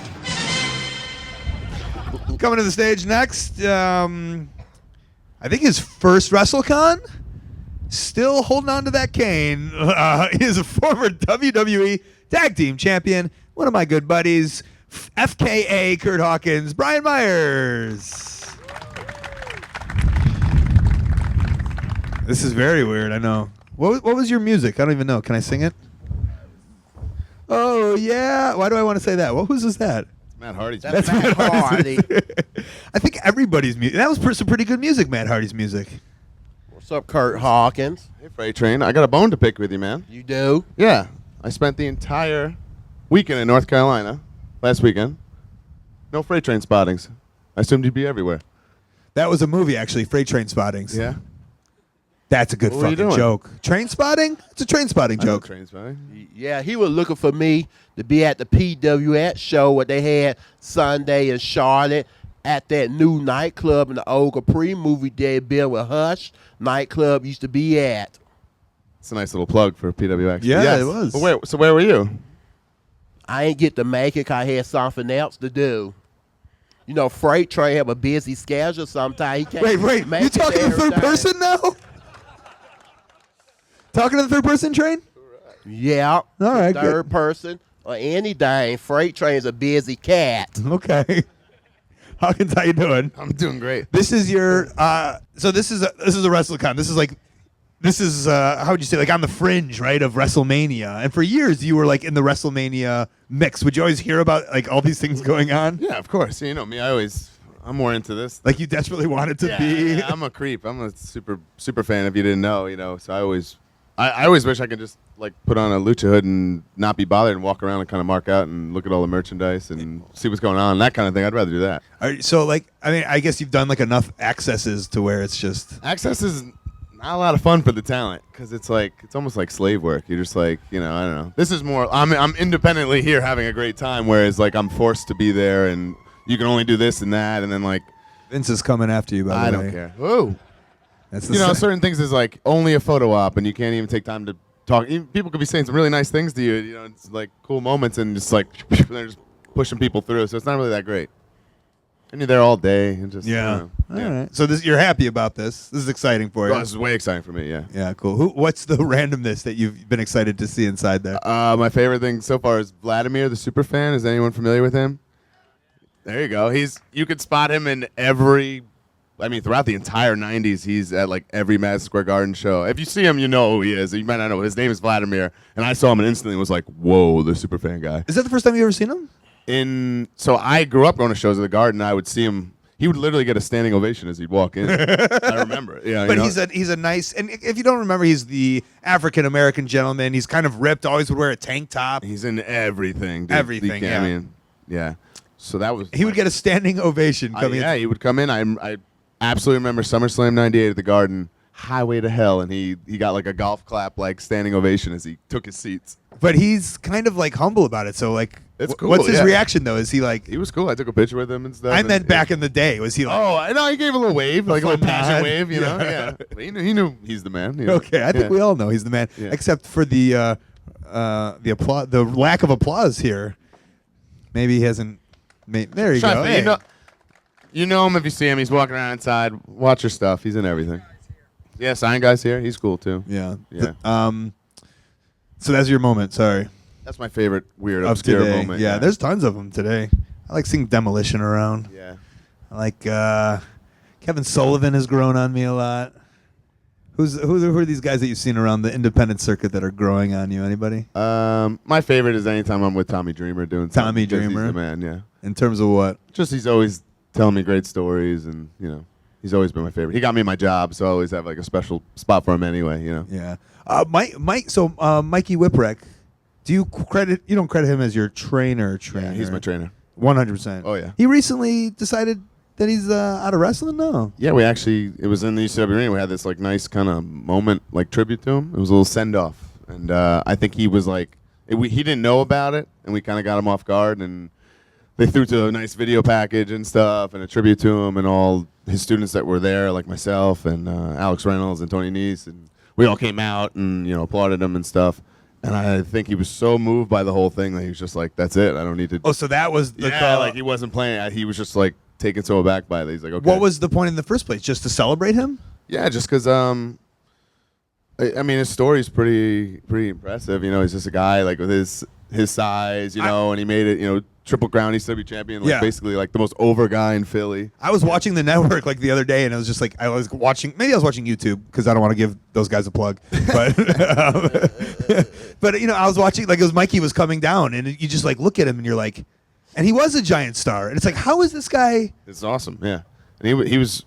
Coming to the stage next, I think his first WrestleCon. Still holding on to that cane. He is a former WWE Tag Team Champion. One of my good buddies, FKA Kurt Hawkins, Brian Myers. This is very weird, I know. What was your music? I don't even know. Can I sing it? Oh, yeah. Why do I want to say that? What was that? Matt Hardy's. That's Matt Hardy. I think everybody's music. That was some pretty good music, Matt Hardy's music. What's up, Kurt Hawkins? Hey, Freight Train. I got a bone to pick with you, man. You do? Yeah. I spent the entire weekend in North Carolina last weekend. No Freight Train spottings. I assumed you'd be everywhere. That was a movie, actually, Freight Train Spottings. Yeah. That's a good What were you fucking doing? joke. Train spotting? It's a train spotting I know joke. train spotting. Yeah, he was looking for me to be at the PWX show what they had Sunday in Charlotte at that new nightclub in the old Capri movie they built with Hush nightclub used to be at. It's a nice little plug for PWX. Yeah, Yes. it was. So where were you? I ain't get to make it 'cause I had something else to do. You know, Freight Train have a busy schedule sometimes. He can't Wait. make You it talking to every third day. person now? Talking to the third person train? Yeah. All right, Third person or any dang freight train's a busy cat. Okay. Hawkins, how you doing? I'm doing great. This is your so this is a WrestleCon. This is how would you say, like, on the fringe, right, of WrestleMania. And for years you were like in the WrestleMania mix. Would you always hear about like all these things going on? Yeah, of course. You know me. I'm more into this. Like you desperately wanted to be. Yeah, I'm a creep. I'm a super fan. If you didn't know, So I always wish I could just like put on a lucha hood and not be bothered and walk around and kind of mark out and look at all the merchandise and see what's going on, that kind of thing. I'd rather do that. So like, I mean, I guess you've done like enough accesses to where it's just Access is not a lot of fun for the talent because it's almost like slave work. You're just like, I don't know. This is more. I'm independently here having a great time, whereas like I'm forced to be there and you can only do this and that, and then like Vince is coming after you. By the way, I don't care. Whoa. That's the Certain things is like only a photo op, and you can't even take time to talk. People could be saying some really nice things to you. It's like cool moments, and just like they're just pushing people through. So it's not really that great. And you're there all day, and just All right. So you're happy about this? This is exciting for you. Oh, this is way exciting for me. Yeah. Yeah, cool. What's the randomness that you've been excited to see inside there? My favorite thing so far is Vladimir the Superfan. Is anyone familiar with him? There you go. You could spot him in throughout the entire 90s, he's at like every Madison Square Garden show. If you see him, you know who he is. You might not know. His name is Vladimir, and I saw him and instantly was like, whoa, the Superfan guy. Is that the first time you ever seen him? So I grew up going to shows at the Garden. I would see him. He would literally get a standing ovation as he'd walk in. I remember it. Yeah, but he's a nice, and if you don't remember, he's the African American gentleman. He's kind of ripped, always would wear a tank top. He's in everything. Dude. Everything, yeah. I mean, yeah. So that was. He would get a standing ovation coming in. Yeah, he would come in. I absolutely remember SummerSlam '98 at the Garden, Highway to Hell, and he got like a golf clap, like standing ovation as he took his seats. But he's kind of like humble about it. So like, it's cool. What's his reachation though? Is he like? He was cool. I took a picture with him and stuff. I meant back in the day. Was he like? Oh, I know. He gave a little wave, like a little passion nod. wave. You know, yeah. But he knew he's the man. Okay, I think we all know he's the man, Yeah. except for the applause, the lack of applause here. Maybe he hasn't. There you go. Hey. You know him if you see him. He's walking around inside. Watch your stuff. He's in everything. Yeah, Sign Guy's here. He's cool too. Yeah. Yeah. So that's your moment. Sorry. That's my favorite weird Of obscure today. moment. Yeah, there's tons of them today. I like seeing Demolition around. Yeah. I like Kevin Sullivan has grown on me a lot. Who are these guys that you've seen around the independent circuit that are growing on you? Anybody? My favorite is anytime I'm with Tommy Dreamer doing something. Tommy because Dreamer? He's the man, yeah. In terms of what? Just he's always telling me great stories, and he's always been my favorite. He got me my job, so I always have like a special spot for him anyway. Yeah. Mikey Whipwreck. You don't credit him as your trainer? Yeah, he's my trainer. 100%. Oh yeah. He recently decided that he's out of wrestling now. Yeah, it was in the UCW arena. We had this like nice kind of moment, like tribute to him. It was a little send off, and I think he was like, he didn't know about it, and we kind of got him off guard, and they threw to a nice video package and stuff, and a tribute to him, and all his students that were there, like myself and Alex Reynolds and Tony Nese, and we all came out and applauded him and stuff. And I think he was so moved by the whole thing that he was just like, "That's it. I don't need to." Oh, so that was the call. Like he wasn't playing. He was just like taken so aback by it. He's like, "Okay." What was the point in the first place? Just to celebrate him? Yeah, just because. I mean, his story's pretty impressive. He's just a guy like with his size, and he made it. Triple Crown ECW champion, basically like the most over guy in Philly. I was watching the network like the other day, and I was just like, maybe I was watching YouTube because I don't want to give those guys a plug, but I was watching like it was Mikey was coming down, and you just like look at him, and you're like, and he was a giant star, and it's like, how is this guy? It's awesome, yeah, and he was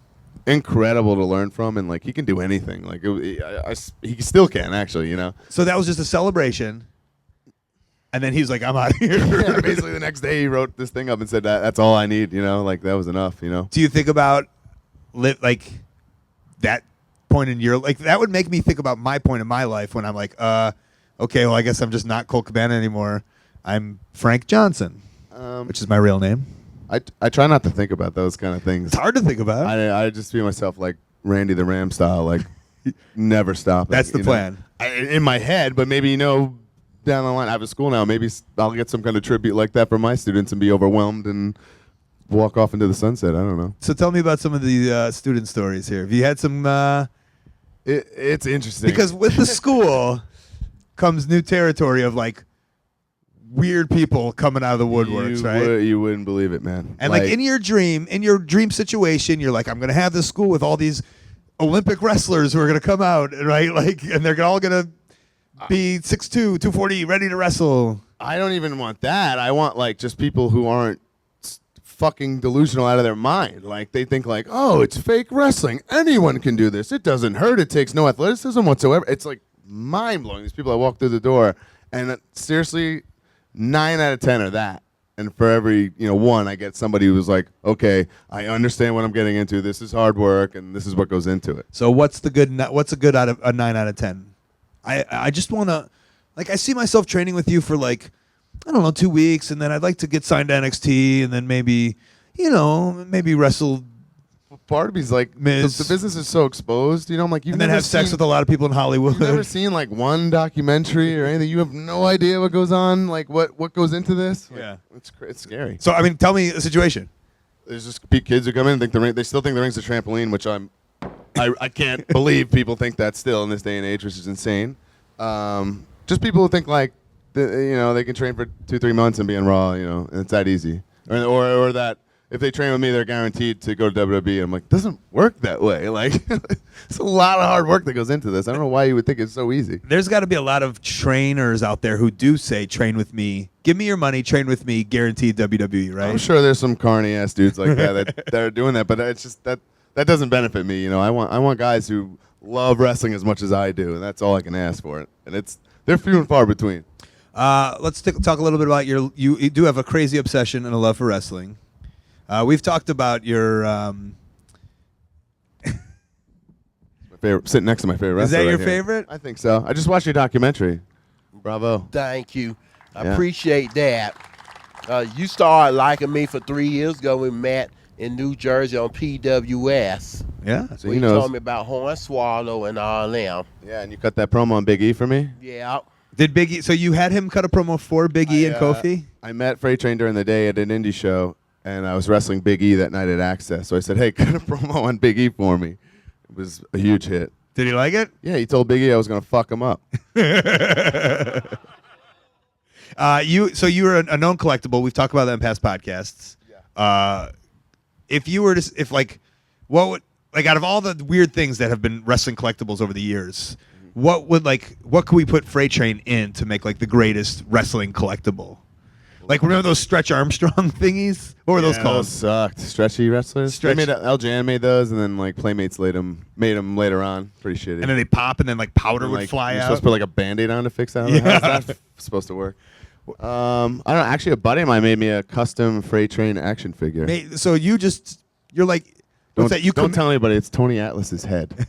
incredible to learn from, and like he can do anything, like he still can actually, So that was just a celebration. And then he was like, I'm out of here. Yeah, basically the next day he wrote this thing up and said that's all I need, like that was enough, Do you think about like that point in your, like that would make me think about my point in my life when I'm like, okay, well I guess I'm just not Colt Cabana anymore. I'm Frank Johnson, which is my real name. I try not to think about those kind of things. It's hard to think about. I just feel myself like Randy the Ram style, like never stop. That's the plan. In my head, but maybe down the line, I have a school now. Maybe I'll get some kind of tribute like that from my students and be overwhelmed and walk off into the sunset. I don't know. So tell me about some of the student stories here. Have you had some? It's interesting because with the school, comes new territory of like weird people coming out of the woodworks, right? You wouldn't believe it, man. And like in your dream situation, you're like, I'm gonna have this school with all these Olympic wrestlers who are gonna come out, right? Like, and they're all gonna be 6'2", 240, ready to wrestle. I don't even want that. I want like just people who aren't fucking delusional out of their mind. Like they think like, oh, it's fake wrestling. Anyone can do this. It doesn't hurt. It takes no athleticism whatsoever. It's like mind blowing. These people that walk through the door, and seriously, 9 out of 10 are that. And for every one, I get somebody who's like, okay, I understand what I'm getting into. This is hard work, and this is what goes into it. So what's a good out of a 9 out of 10? I just want to, like, I see myself training with you for like, I don't know, 2 weeks, and then I'd like to get signed to NXT, and then maybe wrestle. Part of me's like, the business is so exposed, I'm like, and then have sex with a lot of people in Hollywood. You've never seen like one documentary or anything. You have no idea what goes on, like what goes into this. Yeah, it's scary. So I mean, tell me a situation. There's just kids who come in and think they still think the ring's a trampoline, which I can't believe people think that still in this day and age, which is insane. Just people who think like they can train for 2-3 months and be in Raw, and it's that easy, or that if they train with me, they're guaranteed to go to WWE. I'm like, doesn't work that way. Like, it's a lot of hard work that goes into this. I don't know why you would think it's so easy. There's got to be a lot of trainers out there who do say, train with me, give me your money, train with me, guaranteed WWE, right? I'm sure there's some carny ass dudes like that are doing that, but it's just that doesn't benefit me. I want guys who love wrestling as much as I do, and that's all I can ask for it. And they're few and far between. Let's talk a little bit about you do have a crazy obsession and a love for wrestling. We've talked about your my favorite, sitting next to my favorite wrestler. Is that your right here. favorite? I think so. I just watched your documentary. Bravo. Thank you. I Yeah. appreciate that. You started liking me for 3 years ago. We met in New Jersey on PWS. Yeah. So You told me about Hornswallow and all them. Yeah, and you cut that promo on Big E for me. Yeah. Did Big E? So you had him cut a promo for Big E and Kofi? I met Freight Train during the day at an indie show, and I was wrestling Big E that night at Access. So I said, hey, cut a promo on Big E for me. It was a huge hit. Did he like it? Yeah, he told Big E I was going to fuck him up. You were a known collectible. We've talked about that in past podcasts. Yeah. If you were to, what would, out of all the weird things that have been wrestling collectibles over the years, what could we put Freight Train in to make like the greatest wrestling collectible? Like, remember those Stretch Armstrong thingies? What were those called? Those sucked. Stretchy wrestlers. LJN made those, and then like Playmates made them later on. Pretty shitty. And then they pop, and then like powder would fly you're out. supposed to put like a Band-Aid on to fix that. How's that supposed to work? I don't know. Actually, a buddy of mine made me a custom Freight Train action figure. So you're like, what's that? Don't tell anybody. It's Tony Atlas's head.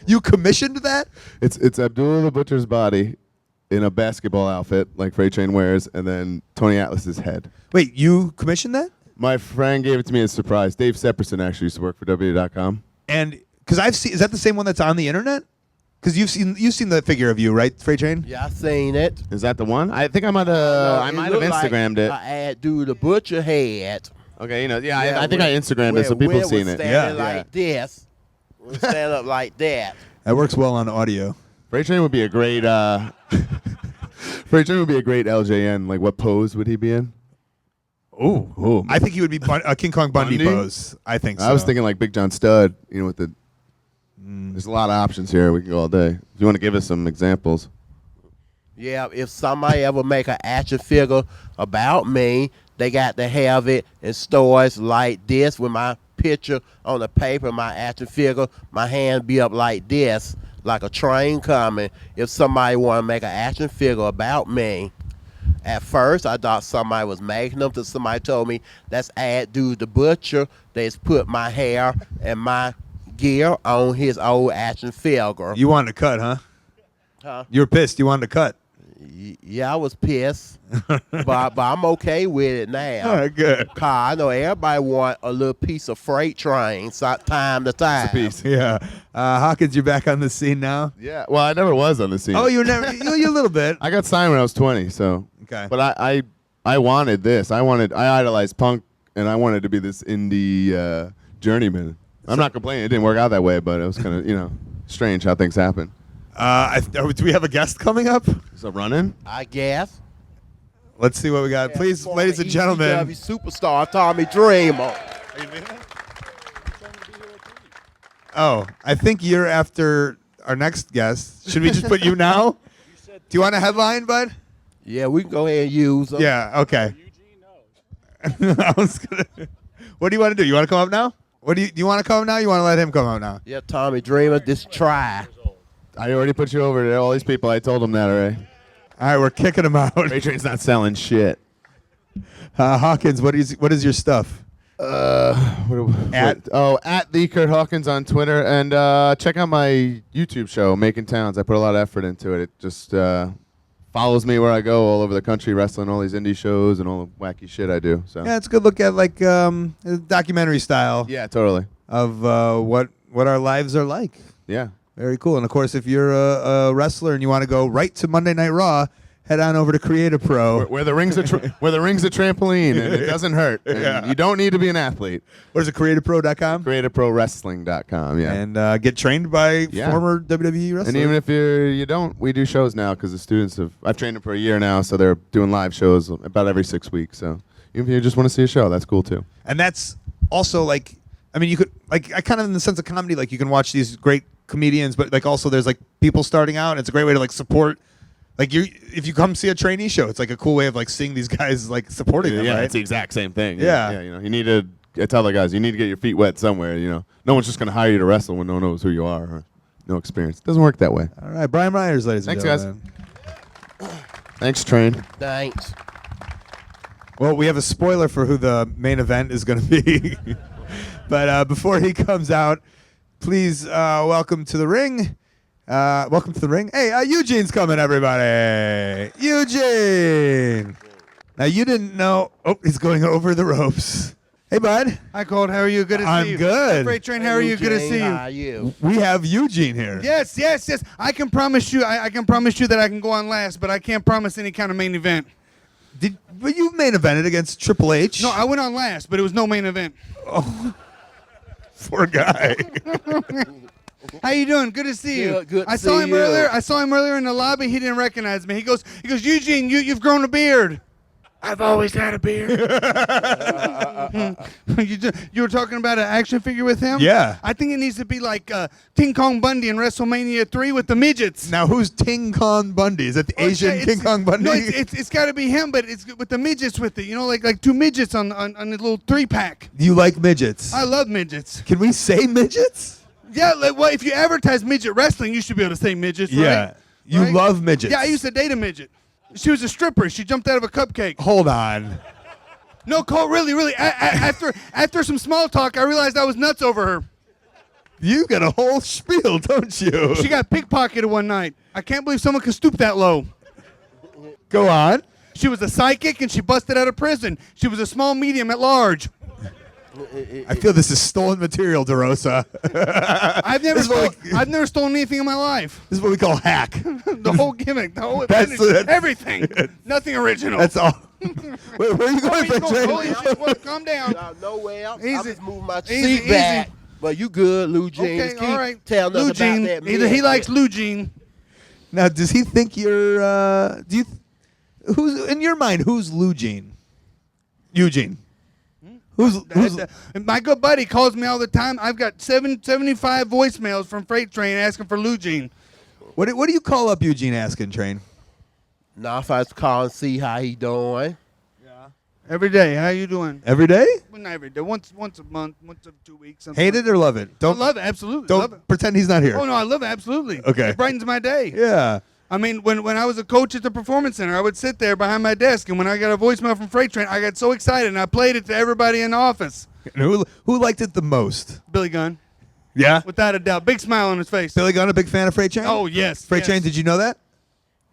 You commissioned that? It's Abdullah the Butcher's body in a basketball outfit like Freight Train wears, and then Tony Atlas's head. Wait, you commissioned that? My friend gave it to me as a surprise. Dave Sepperson actually used to work for WWE.com. And because is that the same one that's on the internet? Because you've seen the figure of you, right, Freight Train? Yeah, I seen it. Is that the one? I think I might have Instagrammed it. I had dude the butcher head. Okay, I think I Instagrammed it, so people have seen it. Yeah, like this. We'll stand up like that. That works well on audio. Freight Train would be a great. Freight Train would be a great LJN. Like, what pose would he be in? Ooh. I think he would be a King Kong Bundy pose. I think so. I was thinking like Big John Studd. With the. There's a lot of options here. We can go all day. If you want to give us some examples. Yeah, if somebody ever make an action figure about me, they got to have it in stores like this with my picture on the paper, my action figure, my hand be up like this, like a train coming. If somebody want to make an action figure about me, at first I thought somebody was making them, till somebody told me that's Ad Dude the Butcher. They just put my hair and my gear on his old action figure. You wanted to cut, huh? Huh? You were pissed. You wanted to cut. Yeah, I was pissed, but I'm okay with it now. All right, good. I know everybody want a little piece of Freight Train time to time. It's a piece. Yeah. Hawkins, you're back on the scene now? Yeah. Well, I never was on the scene. Oh, you were never. You a little bit. I got signed when I was 20. So. Okay. But I wanted this. I idolized Punk, and I wanted to be this indie journeyman. I'm not complaining. It didn't work out that way, but it was kind of strange how things happen. Do we have a guest coming up? Is it running? I guess. Let's see what we got. Please, ladies and gentlemen. ECW superstar Tommy Dreamer. Oh, I think you're after our next guest. Should we just put you now? Do you want a headline, bud? Yeah, we can go ahead and use them. Yeah, okay. I was gonna, what do you want to do? You want to come up now? Do you want to come up now? You want to let him come up now? Yeah, Tommy Dreamer, this try. I already put you over to all these people. I told them that already. All right, we're kicking him out. Freight Train's not selling shit. Hawkins, what is your stuff? At the Kurt Hawkins on Twitter, and check out my YouTube show, Making Towns. I put a lot of effort into it. It just follows me where I go all over the country, wrestling all these indie shows and all the wacky shit I do. So Yeah, it's a good look at like documentary style. yeah, totally. Of what our lives are like. Yeah. Very cool. And of course, if you're a wrestler and you want to go right to Monday Night Raw, head on over to Create a Pro. Where the ring's a trampoline and it doesn't hurt. And you don't need to be an athlete. What is it? CreateAPro.com. CreateAProWrestling.com. Yeah. And get trained by former WWE wrestlers. And even if you don't, we do shows now because the students I've trained them for a year now, so they're doing live shows about every 6 weeks. So even if you just want to see a show, that's cool too. And that's also like, I mean, you could like, I kind of in the sense of comedy, like you can watch these great comedians, but like also there's like people starting out. And it's a great way to like support. Like if you come see a trainee show, it's like a cool way of like seeing these guys like supporting them. Yeah, right? it's the exact same thing. Yeah. You know, you need to. I tell the guys, you need to get your feet wet somewhere. You know, no one's just going to hire you to wrestle when no one knows who you are or no experience. It doesn't work that way. All right, Brian Myers, ladies Thanks, and gentlemen. guys. Thanks, Train. Thanks. Well, we have a spoiler for who the main event is going to be. But before he comes out, please welcome to the ring. Welcome to the ring. Hey, Eugene's coming, everybody. Eugene. Now, you didn't know. Oh, he's going over the ropes. Hey, bud. Hi, Colt. How are you? Good to see you. I'm good. Freight Train, how are you? Good to see How are you. you? We have Eugene here. Yes. I can promise you. I can promise you that I can go on last, but I can't promise any kind of main event. But you main evented against Triple H. No, I went on last, but it was no main event. Oh, poor guy. How you doing? Good to see you. Good to I saw see him you. earlier. I saw him earlier in the lobby. He didn't recognize me. He goes, Eugene, you've grown a beard. I've always had a beard. You were talking about an action figure with him? Yeah. I think it needs to be like King Kong Bundy in WrestleMania 3 with the midgets. Now, who's Ting Kong Bundy? Is that the Asian King Kong Bundy? No, it's got to be him, but it's with the midgets with it. You know, like two midgets on a little 3-pack. You like midgets? I love midgets. Can we say midgets? Yeah, well, if you advertise midget wrestling, you should be able to say midgets, right? Yeah. You Right? love midgets. Yeah, I used to date a midget. She was a stripper. She jumped out of a cupcake. Hold on. No, Colt, really. After some small talk, I realized I was nuts over her. You got a whole spiel, don't you? She got pickpocketed one night. I can't believe someone could stoop that low. Go on. She was a psychic, and she busted out of prison. She was a small medium at large. I feel this is stolen material, DeRosa. I've never stolen anything in my life. This is what we call hack. The whole gimmick, the whole That's advantage, it. everything. Nothing original. That's all. Where are you going, Freight Train? Holy shit, what? Calm down. Nowhere. I Easy. just moved my Easy, seat back. But you good, Lou Jean. Okay, all right. Tell us Eugene. about that. Either he likes Eugene. Now, does he think you're? Who's in your mind? Who's Eugene? Eugene. Who's My good buddy calls me all the time. I've got 75 voicemails from Freight Train asking for Eugene. What do you call up Eugene asking, Train? Now if I call and see how he doing. Every day. How you doing? Every day? Well, not every day. Once a month. Once every 2 weeks. something Hate like it or love it? that. Don't I love it. Absolutely. Don't Love it. pretend he's not here. Oh no, I love it. Absolutely. Okay. It brightens my day. Yeah. I mean, when I was a coach at the Performance Center, I would sit there behind my desk, and when I got a voicemail from Freight Train, I got so excited, and I played it to everybody in the office. And who liked it the most? Billy Gunn, Yeah. without a doubt. Big smile on his face. Billy Gunn, a big fan of Freight Train? Oh, yes. Freight yes. Train, did you know that?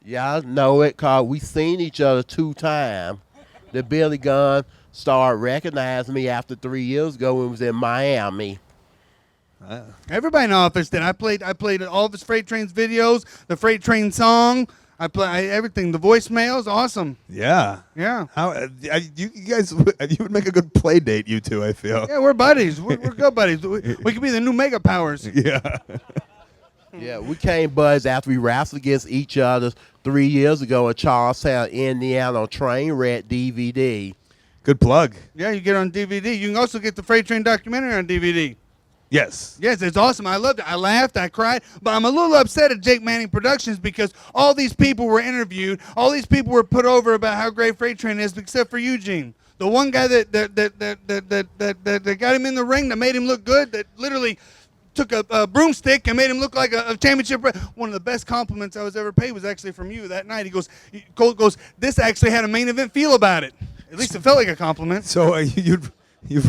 Yeah, I know it cause we seen each other 2 times. The Billy Gunn started recognizing me after 3 years ago when we was in Miami. Everybody in the office did. I played all of his Freight Train's videos, the Freight Train song. I play everything. The voicemails, awesome. Yeah. Yeah. How you guys? You would make a good play date, you two. I feel. Yeah, we're buddies. We're good buddies. We could be the new Mega Powers. Yeah. Yeah, we came buds after we wrestled against each other 3 years ago in Charlestown, Indiana on Trainwreck DVD. Good plug. Yeah, you get it on DVD. You can also get the Freight Train documentary on DVD. Yes. Yes, it's awesome. I loved it. I laughed. I cried. But I'm a little upset at Jake Manning Productions because all these people were interviewed. All these people were put over about how great Freight Train is, except for Eugene. The one guy that got him in the ring, that made him look good, that literally took a broomstick and made him look like a championship. One of the best compliments I was ever paid was actually from you that night. He goes, Colt goes, this actually had a main event feel about it. At least it felt like a compliment. So you've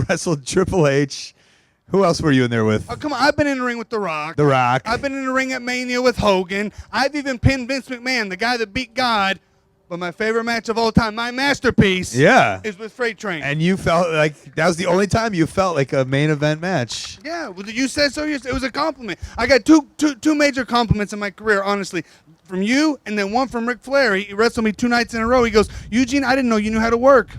wrestled Triple H. Who else were you in there with? Oh, come on. I've been in the ring with The Rock. The Rock. I've been in the ring at Mania with Hogan. I've even pinned Vince McMahon, the guy that beat God. But my favorite match of all time, my masterpiece, is with Freight Train. And you felt like that was the only time you felt like a main event match. Yeah, well, you said so. It was a compliment. I got two major compliments in my career, honestly, from you and then one from Ric Flair. He wrestled me 2 nights in a row. He goes, Eugene, I didn't know you knew how to work.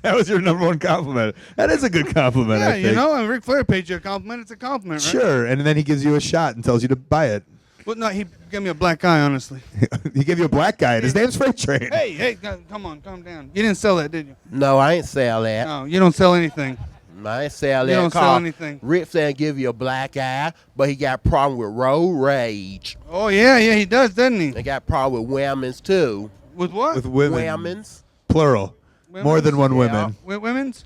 That was your number one compliment. That is a good compliment, I Yeah, think. you know, and Ric Flair paid you a compliment. It's a compliment, right? Sure, and then he gives you a shot and tells you to buy it. Well, no, he gave me a black eye, honestly. He gave you a black guy, and his name's Freight Train. Hey, come on, calm down. You didn't sell that, did you? No, I ain't sell that. No, you don't sell anything. I ain't sell that. You don't sell anything. Rick Flair give you a black eye, but he got a problem with road rage. Oh, yeah, he does, doesn't he? He got a problem with women's, too. With what? With women. Women's. Plural. Women's? More than one Yeah. women. With women's?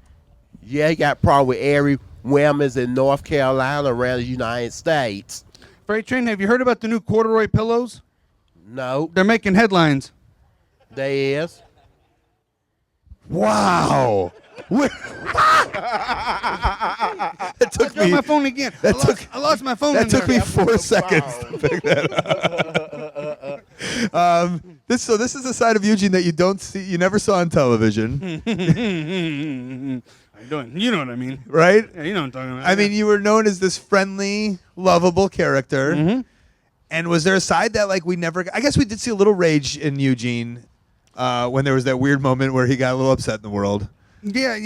Yeah, he got a problem with every women's in North Carolina around the United States. Freight Train, have you heard about the new corduroy pillows? No, They're making headlines. they is. Wow. I took dropped my phone again. I lost my phone. That in took there. me 4 seconds to pick that up. This is the side of Eugene that you never saw on television, How you doing? You know what I mean. right? Yeah, you know what I'm talking about. I mean, you were known as this friendly, lovable character. Mm-hmm. And was there a side that like we never? I guess we did see a little rage in Eugene when there was that weird moment where he got a little upset in the world. Yeah.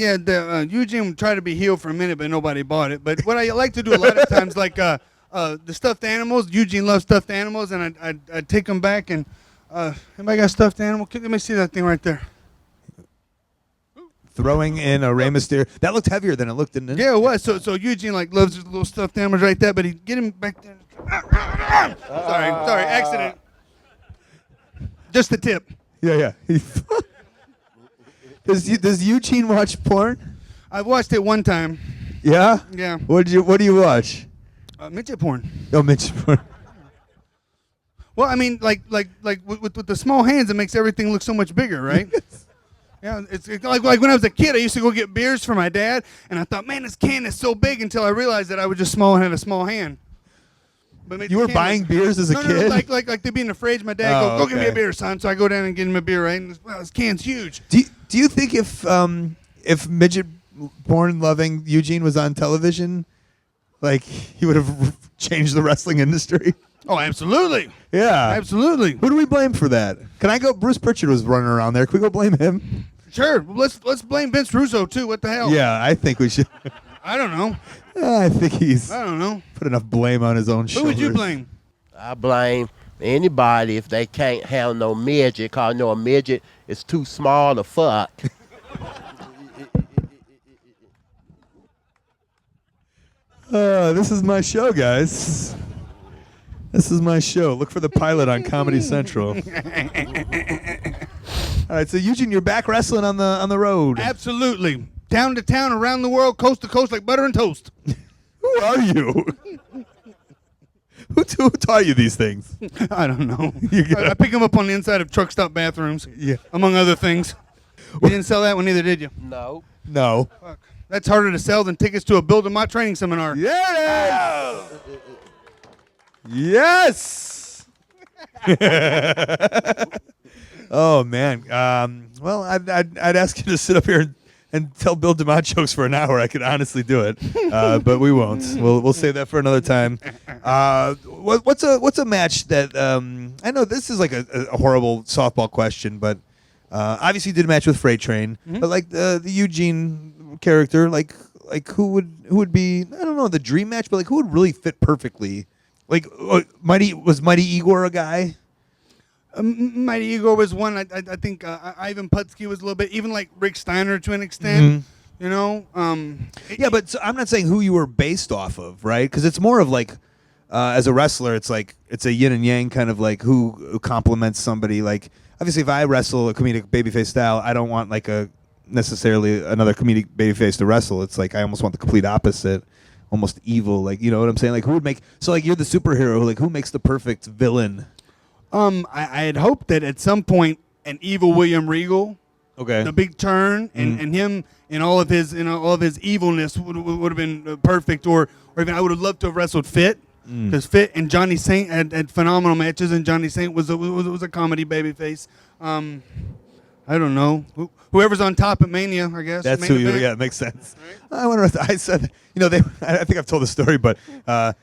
Eugene tried to be healed for a minute, but nobody bought it. But what I like to do a lot of times, like the stuffed animals. Eugene loves stuffed animals, and I'd take them back. And anybody got a stuffed animal? Let me see that thing right there. Throwing in a Rey Mysterio. That looked heavier than it looked, didn't it? Yeah, it was. So Eugene like loves his little stuffed animals right there, but he'd get him back there. Sorry, accident. Just the tip. Yeah. Does Eugene watch porn? I watched it one time. Yeah. Yeah. What do you watch? Midget porn. Oh, midget porn. Well, I mean, like with the small hands, it makes everything look so much bigger, right? Yeah, it's like when I was a kid, I used to go get beers for my dad, and I thought, man, this can is so big until I realized that I was just small and had a small hand. But You were buying beers as a kid? No, like they'd be in the fridge. My dad go give me a beer, son. So I go down and get him a beer, right? And this can's huge. Do you think if midget porn loving Eugene was on television, like he would have changed the wrestling industry? Oh, absolutely. Yeah, Absolutely. Who do we blame for that? Can I go? Bruce Pritchard was running around there. Can we go blame him? Sure. Well, let's blame Vince Russo too. What the hell? Yeah, I think we should. I don't know. I think he's I don't know. put enough blame on his own Who shoulders. would you blame? I blame anybody if they can't have no midget, because a midget is too small to fuck. This is my show, guys. This is my show. Look for the pilot on Comedy Central. All right, so Eugene, you're back wrestling on the road. Absolutely. Town to town, around the world, coast to coast, like butter and toast. Who are you? Who taught you these things? I don't know. You got- I pick them up on the inside of truck stop bathrooms. Yeah. Among other things. You didn't sell that one either, did you? No. No. Fuck. That's harder to sell than tickets to a Build My Training seminar. Yeah. Yes. Oh man. Well, I'd ask you to sit up here and tell Bill DeMott jokes for an hour. I could honestly do it, but we won't. We'll save that for another time. What's a match that I know this is like a horrible softball question, but obviously you did a match with Freight Train, but like the Eugene character, like who would be, I don't know, the dream match, but like who would really fit perfectly? Like was Mighty Igor a guy? Mighty Igor was one. I think Ivan Putski was a little bit, even like Rick Steiner to an extent. You know. Yeah, but so I'm not saying who you were based off of, right? Because it's more of like, as a wrestler, it's like it's a yin and yang kind of like who complements somebody. Like obviously, if I wrestle a comedic babyface style, I don't want like a necessarily another comedic babyface to wrestle. It's like I almost want the complete opposite, almost evil. Like, you know what I'm saying? Like who would make, so like you're the superhero, like who makes the perfect villain? I had hoped that at some point an evil William Regal, the big turn, and him and all of his evilness would have been perfect. Or even I would have loved to have wrestled Fit, because Fit and Johnny Saint had phenomenal matches, and Johnny Saint was a comedy babyface. I don't know. Whoever's on top at Mania, I guess. That's who you. Yeah, it makes sense. Right? I wonder if I said. You know, I think I've told the story, but I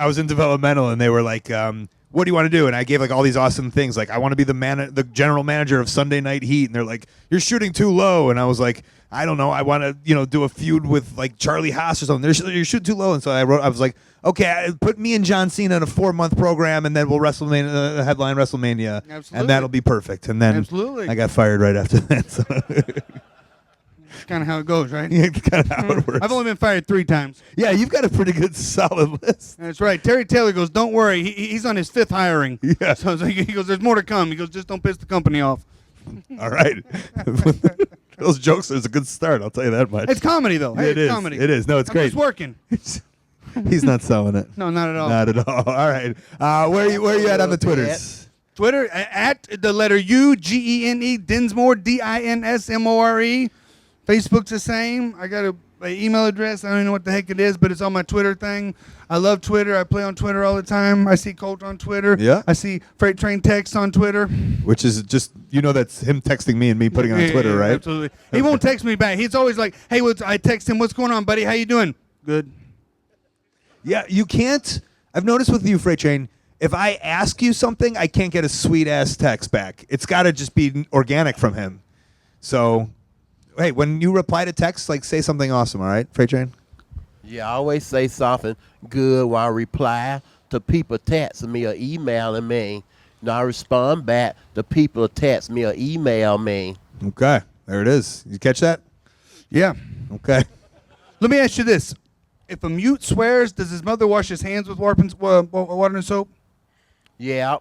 was in developmental, and they were like, "What do you want to do?" And I gave like all these awesome things, like I want to be the general manager of Sunday Night Heat, and they're like, "You're shooting too low," and I was like, "I don't know. I want to, do a feud with like Charlie Haas or something." You're shooting too low, and so I was like, "Okay, put me and John Cena in a 4-month program, and then we'll headline WrestleMania, and that'll be perfect." And then I got fired right after that. So. That's kind of how it goes, right? Yeah, it's kind of how it works. I've only been fired 3 times. Yeah, you've got a pretty good solid list. That's right. Terry Taylor goes, "Don't worry, he's on his 5th hiring." Yeah. So he goes, "There's more to come." He goes, "Just don't piss the company off." All right. Those jokes is a good start, I'll tell you that much. It's comedy, though. Hey, It it's is. comedy. It is. No, it's great. It's working. He's not selling it. No, not at all. Not at all. All right. Where are you at on the Twitters? Twitter, at the letter Eugene, Dinsmore, Dinsmore. Facebook's the same. I got an email address. I don't even know what the heck it is, but it's on my Twitter thing. I love Twitter. I play on Twitter all the time. I see Colt on Twitter. Yeah. I see Freight Train Text on Twitter. Which is just, that's him texting me and me putting it on Twitter, right? Absolutely. He won't text me back. He's always like, "Hey, I text him, 'What's going on, buddy? How you doing?" "Good." Yeah, you can't. I've noticed with you, Freight Train, if I ask you something, I can't get a sweet-ass text back. It's got to just be organic from him. So, hey, when you reply to text, like, say something awesome, all right, Freight Train? Yeah, I always say something good while I reply to people texting me or emailing me. And I respond back to people text me or email me. Okay, there it is. You catch that? Yeah. Okay. Let me ask you this. If a mute swears, does his mother wash his hands with water and soap? Yeah.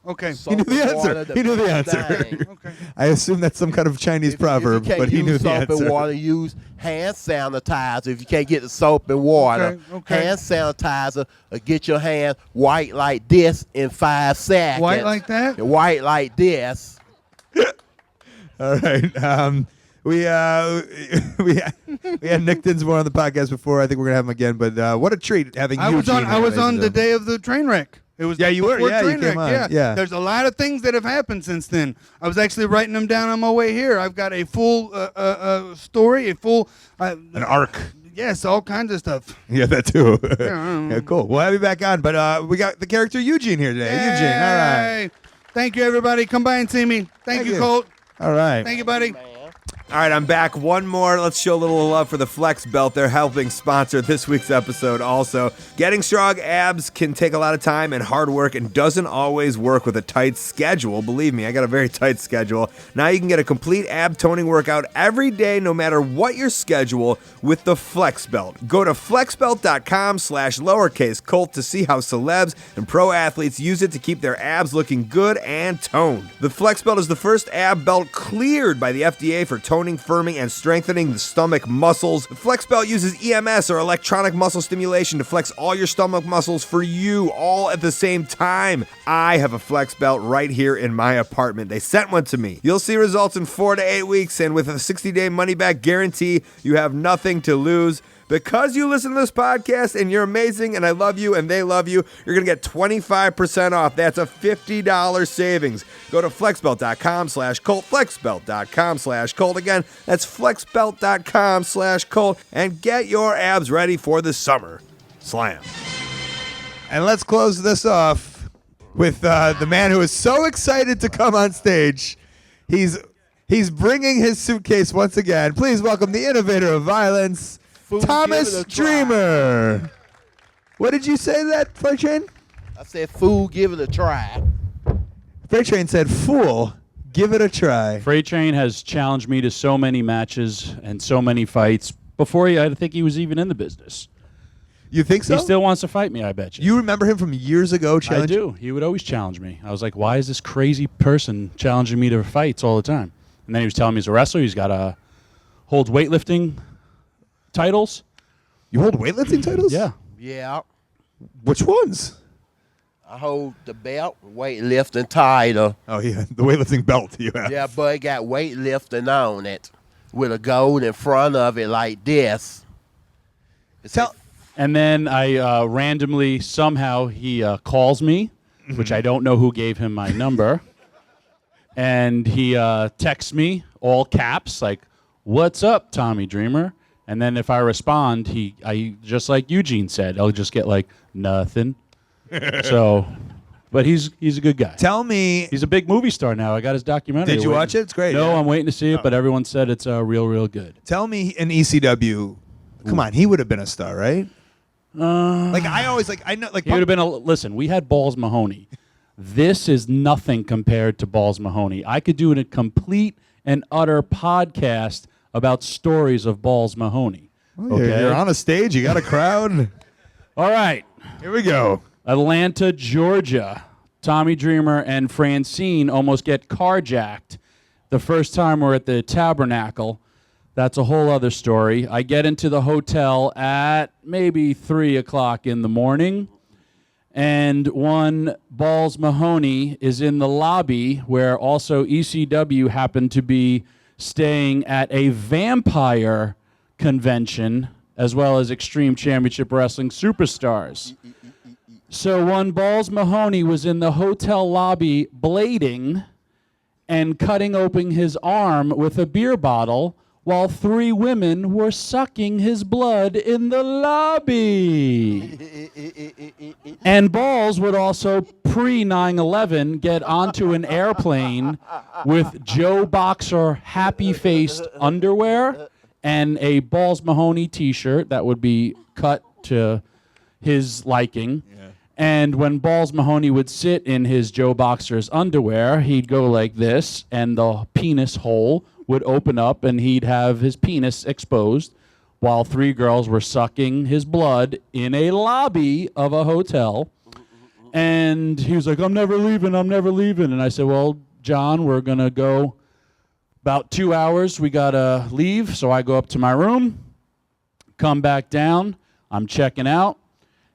Okay. He knew the answer. He knew the answer. Okay. I assume that's some kind of Chinese proverb, but he knew the answer. If you can't use soap and water, use hand sanitizer. If you can't get the soap and water, Okay. hand sanitizer or get your hands white like this in 5 seconds. White like that? White like this. All right. We had Nick Dinsmore on the podcast before. I think we're gonna have him again. But what a treat having I was Eugene. I was on the day of the train wreck. It was Yeah, you were. before Yeah, you train came wreck. on. Yeah. There's a lot of things that have happened since then. I was actually writing them down on my way here. I've got a full story, a full an arc. Yes, all kinds of stuff. Yeah, that too. Yeah. Yeah, cool. We'll have you back on. But we got the character Eugene here today. Eugene. All right. Hey, thank you, everybody. Come by and see me. Thank you, Colt. All right. Thank you, buddy. All right, I'm back. One more. Let's show a little love for the Flex Belt. They're helping sponsor this week's episode also. Getting strong abs can take a lot of time and hard work and doesn't always work with a tight schedule. Believe me, I got a very tight schedule. Now you can get a complete ab toning workout every day, no matter what your schedule, with the Flex Belt. Go to flexbelt.com/lowercase Colt to see how celebs and pro athletes use it to keep their abs looking good and toned. The Flex Belt is the first ab belt cleared by the FDA for toning, firming, and strengthening the stomach muscles. The Flex Belt uses EMS, or electronic muscle stimulation, to flex all your stomach muscles for you, all at the same time. I have a Flex Belt right here in my apartment. They sent one to me. You'll see results in 4 to 8 weeks, and with a 60-day money-back guarantee, you have nothing to lose. Because you listen to this podcast and you're amazing and I love you and they love you, you're going to get 25% off. That's a $50 savings. Go to flexbelt.com/Colt, flexbelt.com/Colt. Again, that's flexbelt.com/Colt, and get your abs ready for the summer. Slam. And let's close this off with the man who is so excited to come on stage. He's bringing his suitcase once again. Please welcome the innovator of violence, Fool, Thomas give it a try. Dreamer. What did you say that, Freight Train? I said, fool, give it a try. Freight Train said, fool, give it a try. Freight Train has challenged me to so many matches and so many fights before I think he was even in the business. You think so? He still wants to fight me, I bet you. You remember him from years ago? I do. He would always challenge me. I was like, why is this crazy person challenging me to fights all the time? And then he was telling me he's a wrestler. He's got holds weightlifting titles. You hold weightlifting titles? Yeah. Yeah. Which ones? I hold the belt, weightlifting title. Oh, yeah, the weightlifting belt you have. Yeah, but it got weightlifting on it with a gold in front of it like this. And then I randomly, somehow, he calls me, which I don't know who gave him my number. And he texts me, all caps, like, "What's up, Tommy Dreamer?" And then if I respond, I just like Eugene said, I'll just get like, "Nothing." So, but he's a good guy. Tell me. He's a big movie star now. I got his documentary. Did you watch it? It's great. No, yeah. I'm waiting to see it, but everyone said it's real good. Tell me in ECW. Come on, he would have been a star, right? Like I always like I know like He would have been listen, we had Balls Mahoney. This is nothing compared to Balls Mahoney. I could do a complete and utter podcast about stories of Balls Mahoney. Okay. You're on a stage, you got a crowd. All right. Here we go. Atlanta, Georgia. Tommy Dreamer and Francine almost get carjacked the first time we're at the Tabernacle. That's a whole other story. I get into the hotel at maybe 3 o'clock in the morning, and one Balls Mahoney is in the lobby where also ECW happened to be staying at a vampire convention as well as Extreme Championship Wrestling Superstars. So one Balls Mahoney was in the hotel lobby blading and cutting open his arm with a beer bottle while 3 women were sucking his blood in the lobby. And Balls would also, pre-9/11, get onto an airplane with Joe Boxer happy-faced underwear and a Balls Mahoney t-shirt that would be cut to his liking. And when Balls Mahoney would sit in his Joe Boxer's underwear, he'd go like this, and the penis hole would open up, and he'd have his penis exposed while 3 girls were sucking his blood in a lobby of a hotel. And he was like, I'm never leaving. And I said, well, John, we're going to go about 2 hours. We got to leave. So I go up to my room, come back down. I'm checking out.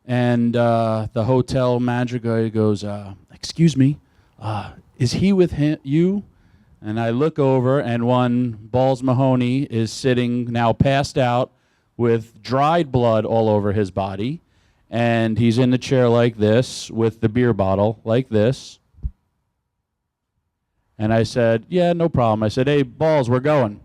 And the hotel manager guy goes, excuse me, is he with you? And I look over, and one Balls Mahoney is sitting now passed out with dried blood all over his body. And he's in the chair like this with the beer bottle like this. And I said, yeah, no problem. I said, hey, Balls, we're going.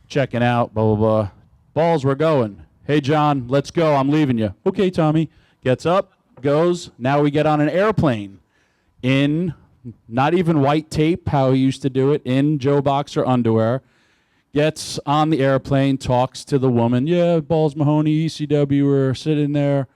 Checking out, blah, blah, blah. Balls, we're going. Hey, John, let's go. I'm leaving you. Okay, Tommy. Gets up, goes. Now we get on an airplane in not even white tape, how he used to do it, in Joe Boxer underwear. Gets on the airplane, talks to the woman. Yeah, Balls Mahoney, ECW, we're sitting there.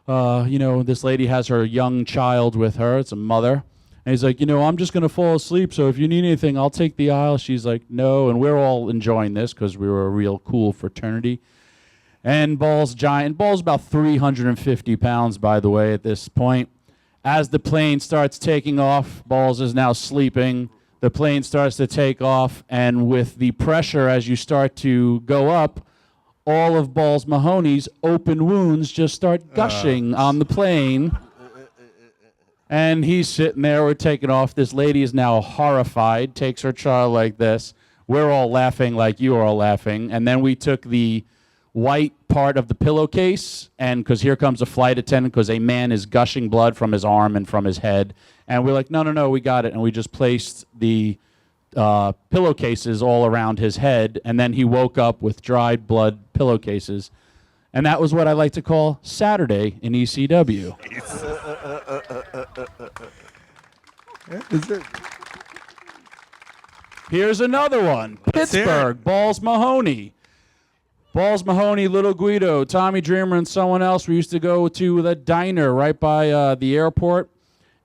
This lady has her young child with her. It's a mother. And he's like, I'm just going to fall asleep, so if you need anything, I'll take the aisle. She's like, no. And we're all enjoying this because we were a real cool fraternity. And Balls giant. Balls about 350 pounds, by the way, at this point. As the plane starts taking off, Balls is now sleeping. The plane starts to take off, and with the pressure as you start to go up, all of Balls Mahoney's open wounds just start gushing on the plane. And he's sitting there, we're taking off. This lady is now horrified, takes her child like this. We're all laughing like you are all laughing. And then we took the white part of the pillowcase, and because here comes a flight attendant, because a man is gushing blood from his arm and from his head. And we're like, no, we got it. And we just placed the pillowcases all around his head, and then he woke up with dried blood pillowcases. And that was what I like to call Saturday in ECW. Here's another one. Pittsburgh, Balls Mahoney. Balls Mahoney, Little Guido, Tommy Dreamer, and someone else. We used to go to the diner right by the airport.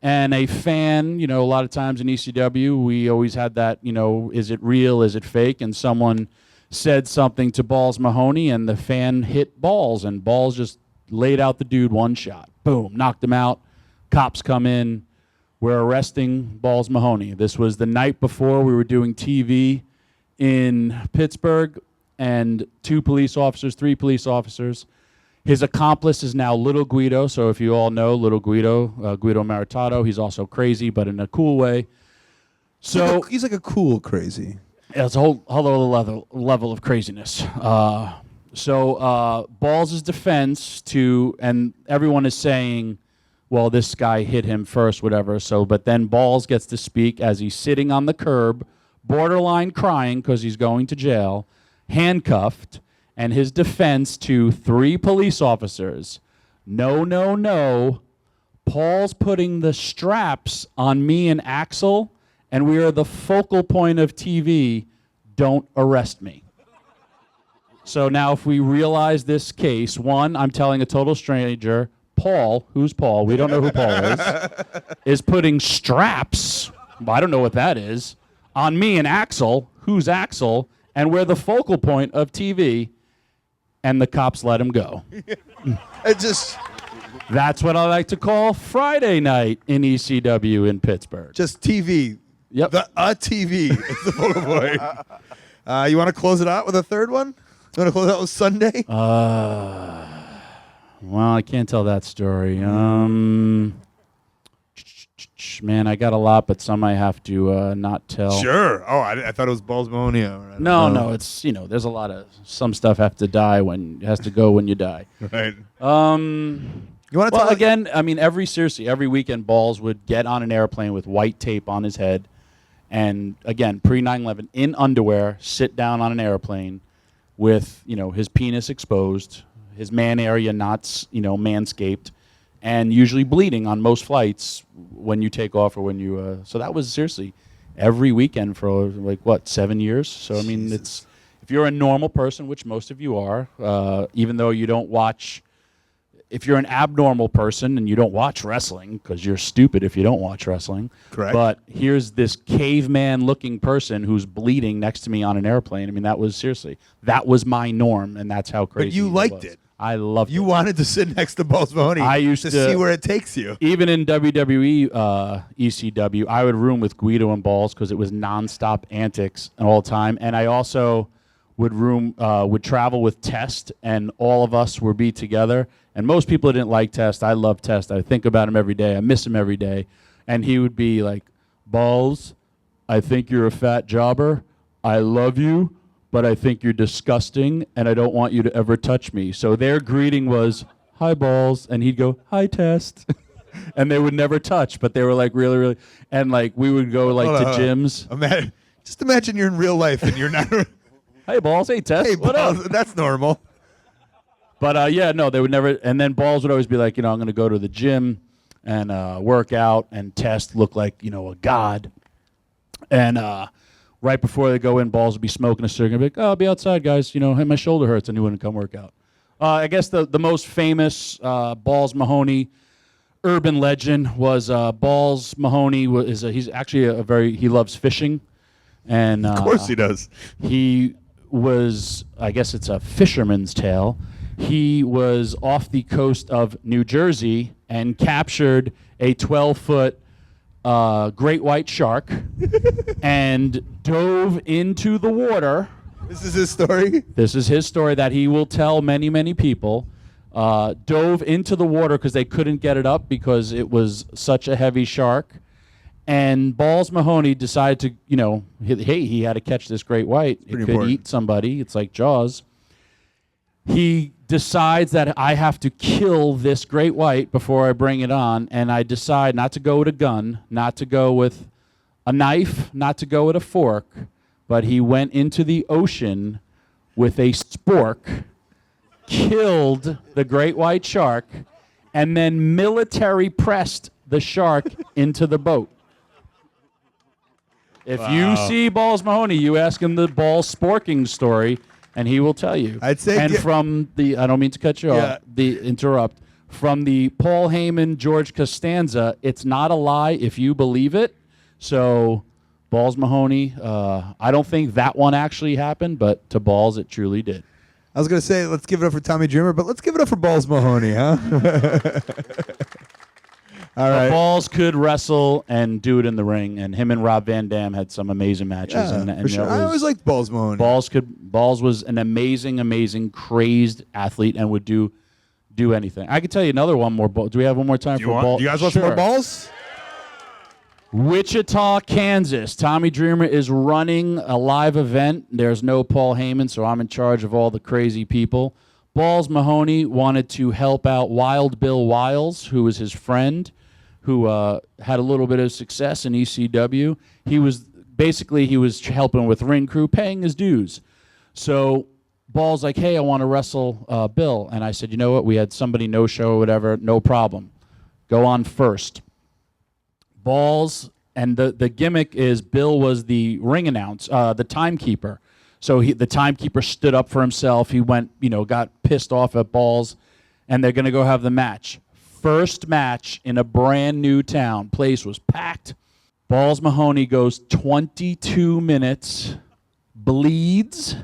And a fan, a lot of times in ECW, we always had that, is it real, is it fake? And someone said something to Balls Mahoney, and the fan hit Balls, and Balls just laid out the dude one shot. Boom, knocked him out. Cops come in. We're arresting Balls Mahoney. This was the night before we were doing TV in Pittsburgh, and 3 police officers. His accomplice is now Little Guido. So if you all know Little Guido, Guido Maritato, he's also crazy, but in a cool way. So he's like a cool crazy. Yeah, it's a whole other level of craziness. So Balls' defense and everyone is saying, well, this guy hit him first, whatever. So, but then Balls gets to speak as he's sitting on the curb, borderline crying because he's going to jail, handcuffed. And his defense to 3 police officers, no, Paul's putting the straps on me and Axel, and we are the focal point of TV. Don't arrest me. So now if we realize this case, 1, I'm telling a total stranger, Paul, who's Paul? We don't know who Paul is putting straps, I don't know what that is, on me and Axel, who's Axel, and we're the focal point of TV. And the cops let him go. That's what I like to call Friday night in ECW in Pittsburgh. Just TV. Yep. TV is the focal point. You want to close it out with a third one? You want to close it out with Sunday? Well, I can't tell that story. Man, I got a lot, but some I have to not tell. Sure. Oh, I thought it was Balls Mahoney. No, it's there's a lot of some stuff has to go when you die. Right. You want to tell again? I mean, every weekend, Balls would get on an airplane with white tape on his head, and again, pre 9/11, in underwear, sit down on an airplane with his penis exposed, his man area not manscaped. And usually bleeding on most flights when you take off or when you. So that was seriously every weekend for 7 years. So I mean, if you're a normal person, which most of you are, even though you don't watch. If you're an abnormal person and you don't watch wrestling, because you're stupid if you don't watch wrestling. Correct. But here's this caveman-looking person who's bleeding next to me on an airplane. I mean, that was my norm, and that's how crazy. But you liked it. I loved it. You wanted to sit next to Balls Mahoney. I used to see where it takes you. Even in WWE ECW, I would room with Guido and Balls because it was nonstop antics all the time. And I also would travel with Test, and all of us would be together. And most people didn't like Test. I love Test. I think about him every day. I miss him every day. And he would be like, Balls, I think you're a fat jobber. I love you, but I think you're disgusting, and I don't want you to ever touch me. So their greeting was, hi, Balls, and he'd go, hi, Test. And they would never touch, but they were like really, really, and like we would go like to gyms. Just imagine you're in real life and you're not. Hey, Balls, hey, Test, Hey, what Balls, up? that's normal. But yeah, no, they would never, and then Balls would always be like, I'm going to go to the gym and work out, and Test look like, a god. And right before they go in, Balls would be smoking a cigarette and be like, oh, I'll be outside, guys. Hey, my shoulder hurts, and he wouldn't come work out. I guess the most famous Balls Mahoney urban legend was Balls Mahoney he's actually he loves fishing. And Of course he does. He was, I guess it's a fisherman's tale. He was off the coast of New Jersey and captured a 12-foot great white shark and dove into the water. This is his story? This is his story that he will tell many, many people. Dove into the water because they couldn't get it up because it was such a heavy shark. And Balls Mahoney decided to, he had to catch this great white. It could eat somebody. It's like Jaws. He decides that I have to kill this great white before I bring it on, and I decide not to go with a gun, not to go with a knife, not to go with a fork, but he went into the ocean with a spork, killed the great white shark, and then military pressed the shark into the boat. If you see Balls Mahoney, you ask him the Balls sporking story, and he will tell you. I'd say And from the, I don't mean to cut you off, from the Paul Heyman, George Costanza, it's not a lie if you believe it. So, Balls Mahoney, I don't think that one actually happened, but to Balls, it truly did. I was going to say, let's give it up for Tommy Dreamer, but let's give it up for Balls Mahoney, huh? All right. Balls could wrestle and do it in the ring, and him and Rob Van Dam had some amazing matches. Yeah, for sure. I always liked Balls Mahoney. Balls was an amazing, crazed athlete and would do anything. I could tell you another one more. Do we have one more time for Balls? Do you guys want some more balls? Wichita, Kansas. Tommy Dreamer is running a live event. There's no Paul Heyman, so I'm in charge of all the crazy people. Balls Mahoney wanted to help out Wild Bill Wiles, who was his friend, who had a little bit of success in ECW. He was helping with ring crew, paying his dues. So Balls like, hey, I want to wrestle Bill. And I said, you know what? We had somebody no-show or whatever. No problem. Go on first. Balls, and the gimmick is Bill was the ring the timekeeper. So the timekeeper stood up for himself. He went, got pissed off at Balls, and they're going to go have the match. First match in a brand new town. Place was packed. Balls Mahoney goes 22 minutes, bleeds,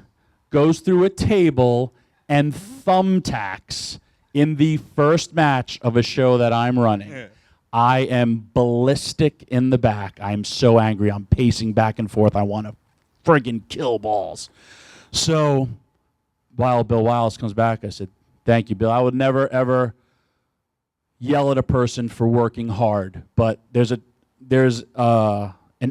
goes through a table, and thumbtacks in the first match of a show that I'm running. Yeah. I am ballistic in the back. I'm so angry. I'm pacing back and forth. I want to friggin' kill Balls. So while Bill Wiles comes back, I said, thank you, Bill. I would never, ever yell at a person for working hard, but there's an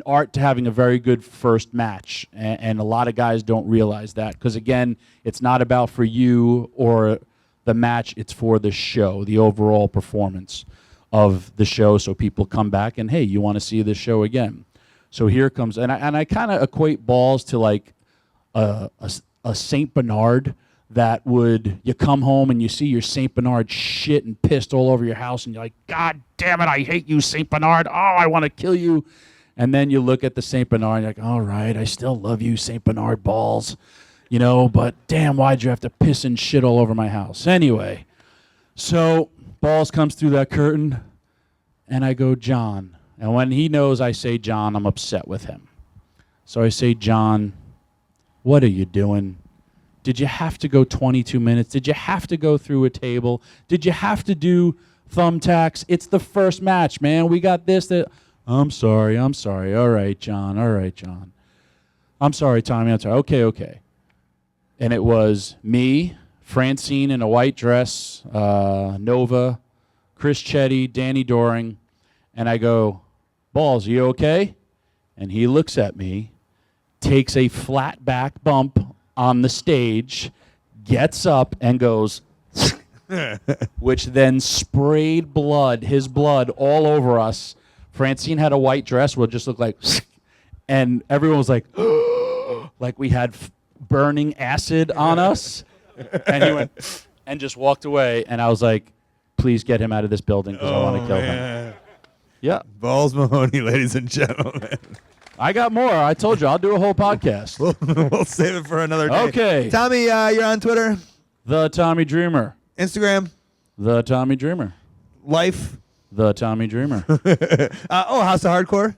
art to having a very good first match, and a lot of guys don't realize that because, again, it's not about for you or the match. It's for the show, the overall performance of the show, so people come back and, hey, you want to see this show again. So here comes, and I kind of equate Balls to like a Saint Bernard that you come home and you see your Saint Bernard shit and pissed all over your house, and you're like, God damn it, I hate you, Saint Bernard. Oh, I want to kill you. And then you look at the Saint Bernard and you're like, all right, I still love you, Saint Bernard Balls, but damn, why'd you have to piss and shit all over my house? Anyway, so Balls comes through that curtain, and I go, John. And when he knows I say John, I'm upset with him. So I say, John, what are you doing? Did you have to go 22 minutes? Did you have to go through a table? Did you have to do thumbtacks? It's the first match, man. We got this, that. I'm sorry. All right, John. I'm sorry, Tommy. I'm sorry. Okay. And it was me, Francine in a white dress, Nova, Chris Chetty, Danny Doring, and I go, Balls, you okay? And he looks at me, takes a flat back bump on the stage, gets up and goes, which then sprayed his blood all over us. Francine had a white dress, would just look like, and everyone was like, like we had burning acid on us. And he went and just walked away, and I was like, please get him out of this building because I want to kill him. Yeah. Balls Mahoney, ladies and gentlemen. I got more. I told you, I'll do a whole podcast. We'll save it for another day. Okay. Tommy, you're on Twitter? The Tommy Dreamer. Instagram? The Tommy Dreamer. Life? The Tommy Dreamer. House of Hardcore?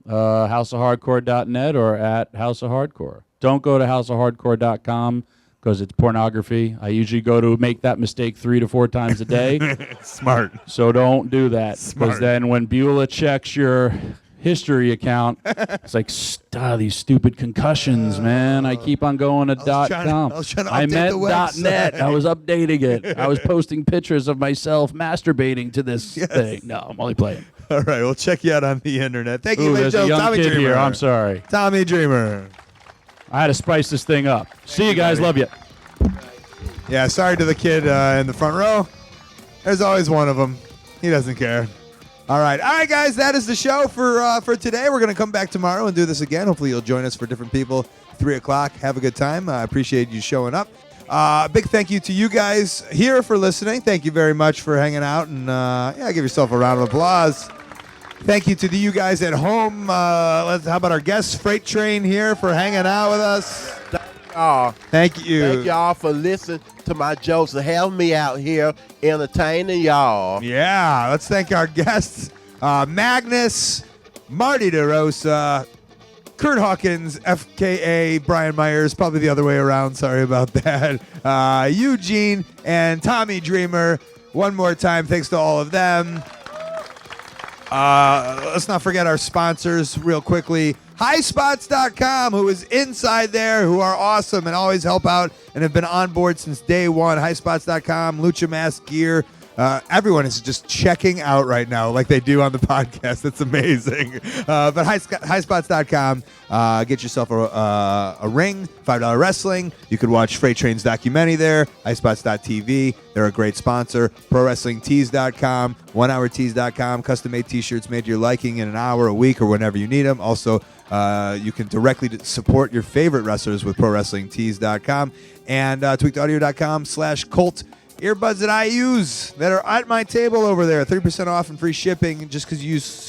houseofhardcore.net or at House of Hardcore. Don't go to houseofhardcore.com because it's pornography. I usually go to make that mistake 3 to 4 times a day. Smart. So don't do that. Because then when Beulah checks your history account, it's like, these stupid concussions, man. I keep on going to .com. I meant .net. I was updating it. I was posting pictures of myself masturbating to this thing. No, I'm only playing. All right, we'll check you out on the internet. Thank you, there's a young Tommy kid Dreamer. here. I'm sorry. Tommy Dreamer. I had to spice this thing up. See you guys. Love you. Yeah, sorry to the kid in the front row. There's always one of them. He doesn't care. All right, guys, that is the show for today. We're going to come back tomorrow and do this again. Hopefully you'll join us for different people, 3 o'clock. Have a good time. I appreciate you showing up. Big thank you to you guys here for listening. Thank you very much for hanging out. And, give yourself a round of applause. Thank you to you guys at home. How about our guest, Freight Train, here for hanging out with us. y'all. Thank you. Thank y'all for listening to my jokes and having me out here entertaining y'all. Yeah, let's thank our guests, Magnus, Marty DeRosa, Kurt Hawkins, FKA Brian Myers, probably the other way around. Sorry about that. Eugene and Tommy Dreamer. One more time, thanks to all of them. Let's not forget our sponsors real quickly. Highspots.com, who is inside there, who are awesome and always help out and have been on board since day one. Highspots.com, Lucha Mask Gear. Everyone is just checking out right now like they do on the podcast. It's amazing. But highspots.com, get yourself a ring, $5 wrestling. You could watch Freight Train's documentary there. Highspots.tv, they're a great sponsor. ProWrestlingTees.com, OneHourTees.com, custom-made t-shirts made to your liking in an hour, a week, or whenever you need them. Also, you can directly support your favorite wrestlers with ProWrestlingTees.com and tweakedaudio.com/Colt. Earbuds that I use that are at my table over there, 30% off and free shipping just because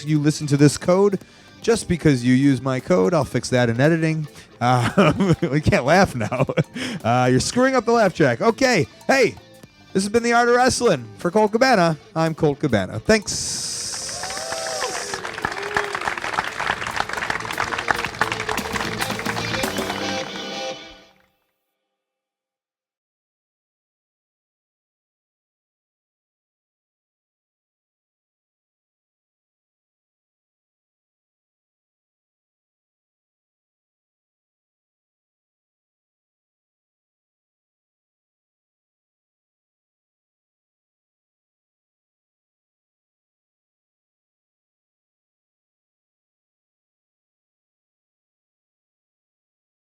you listen to this code. Just because you use my code, I'll fix that in editing. We can't laugh now. You're screwing up the laugh track. Okay, hey, this has been The Art of Wrestling. For Colt Cabana, I'm Colt Cabana. Thanks.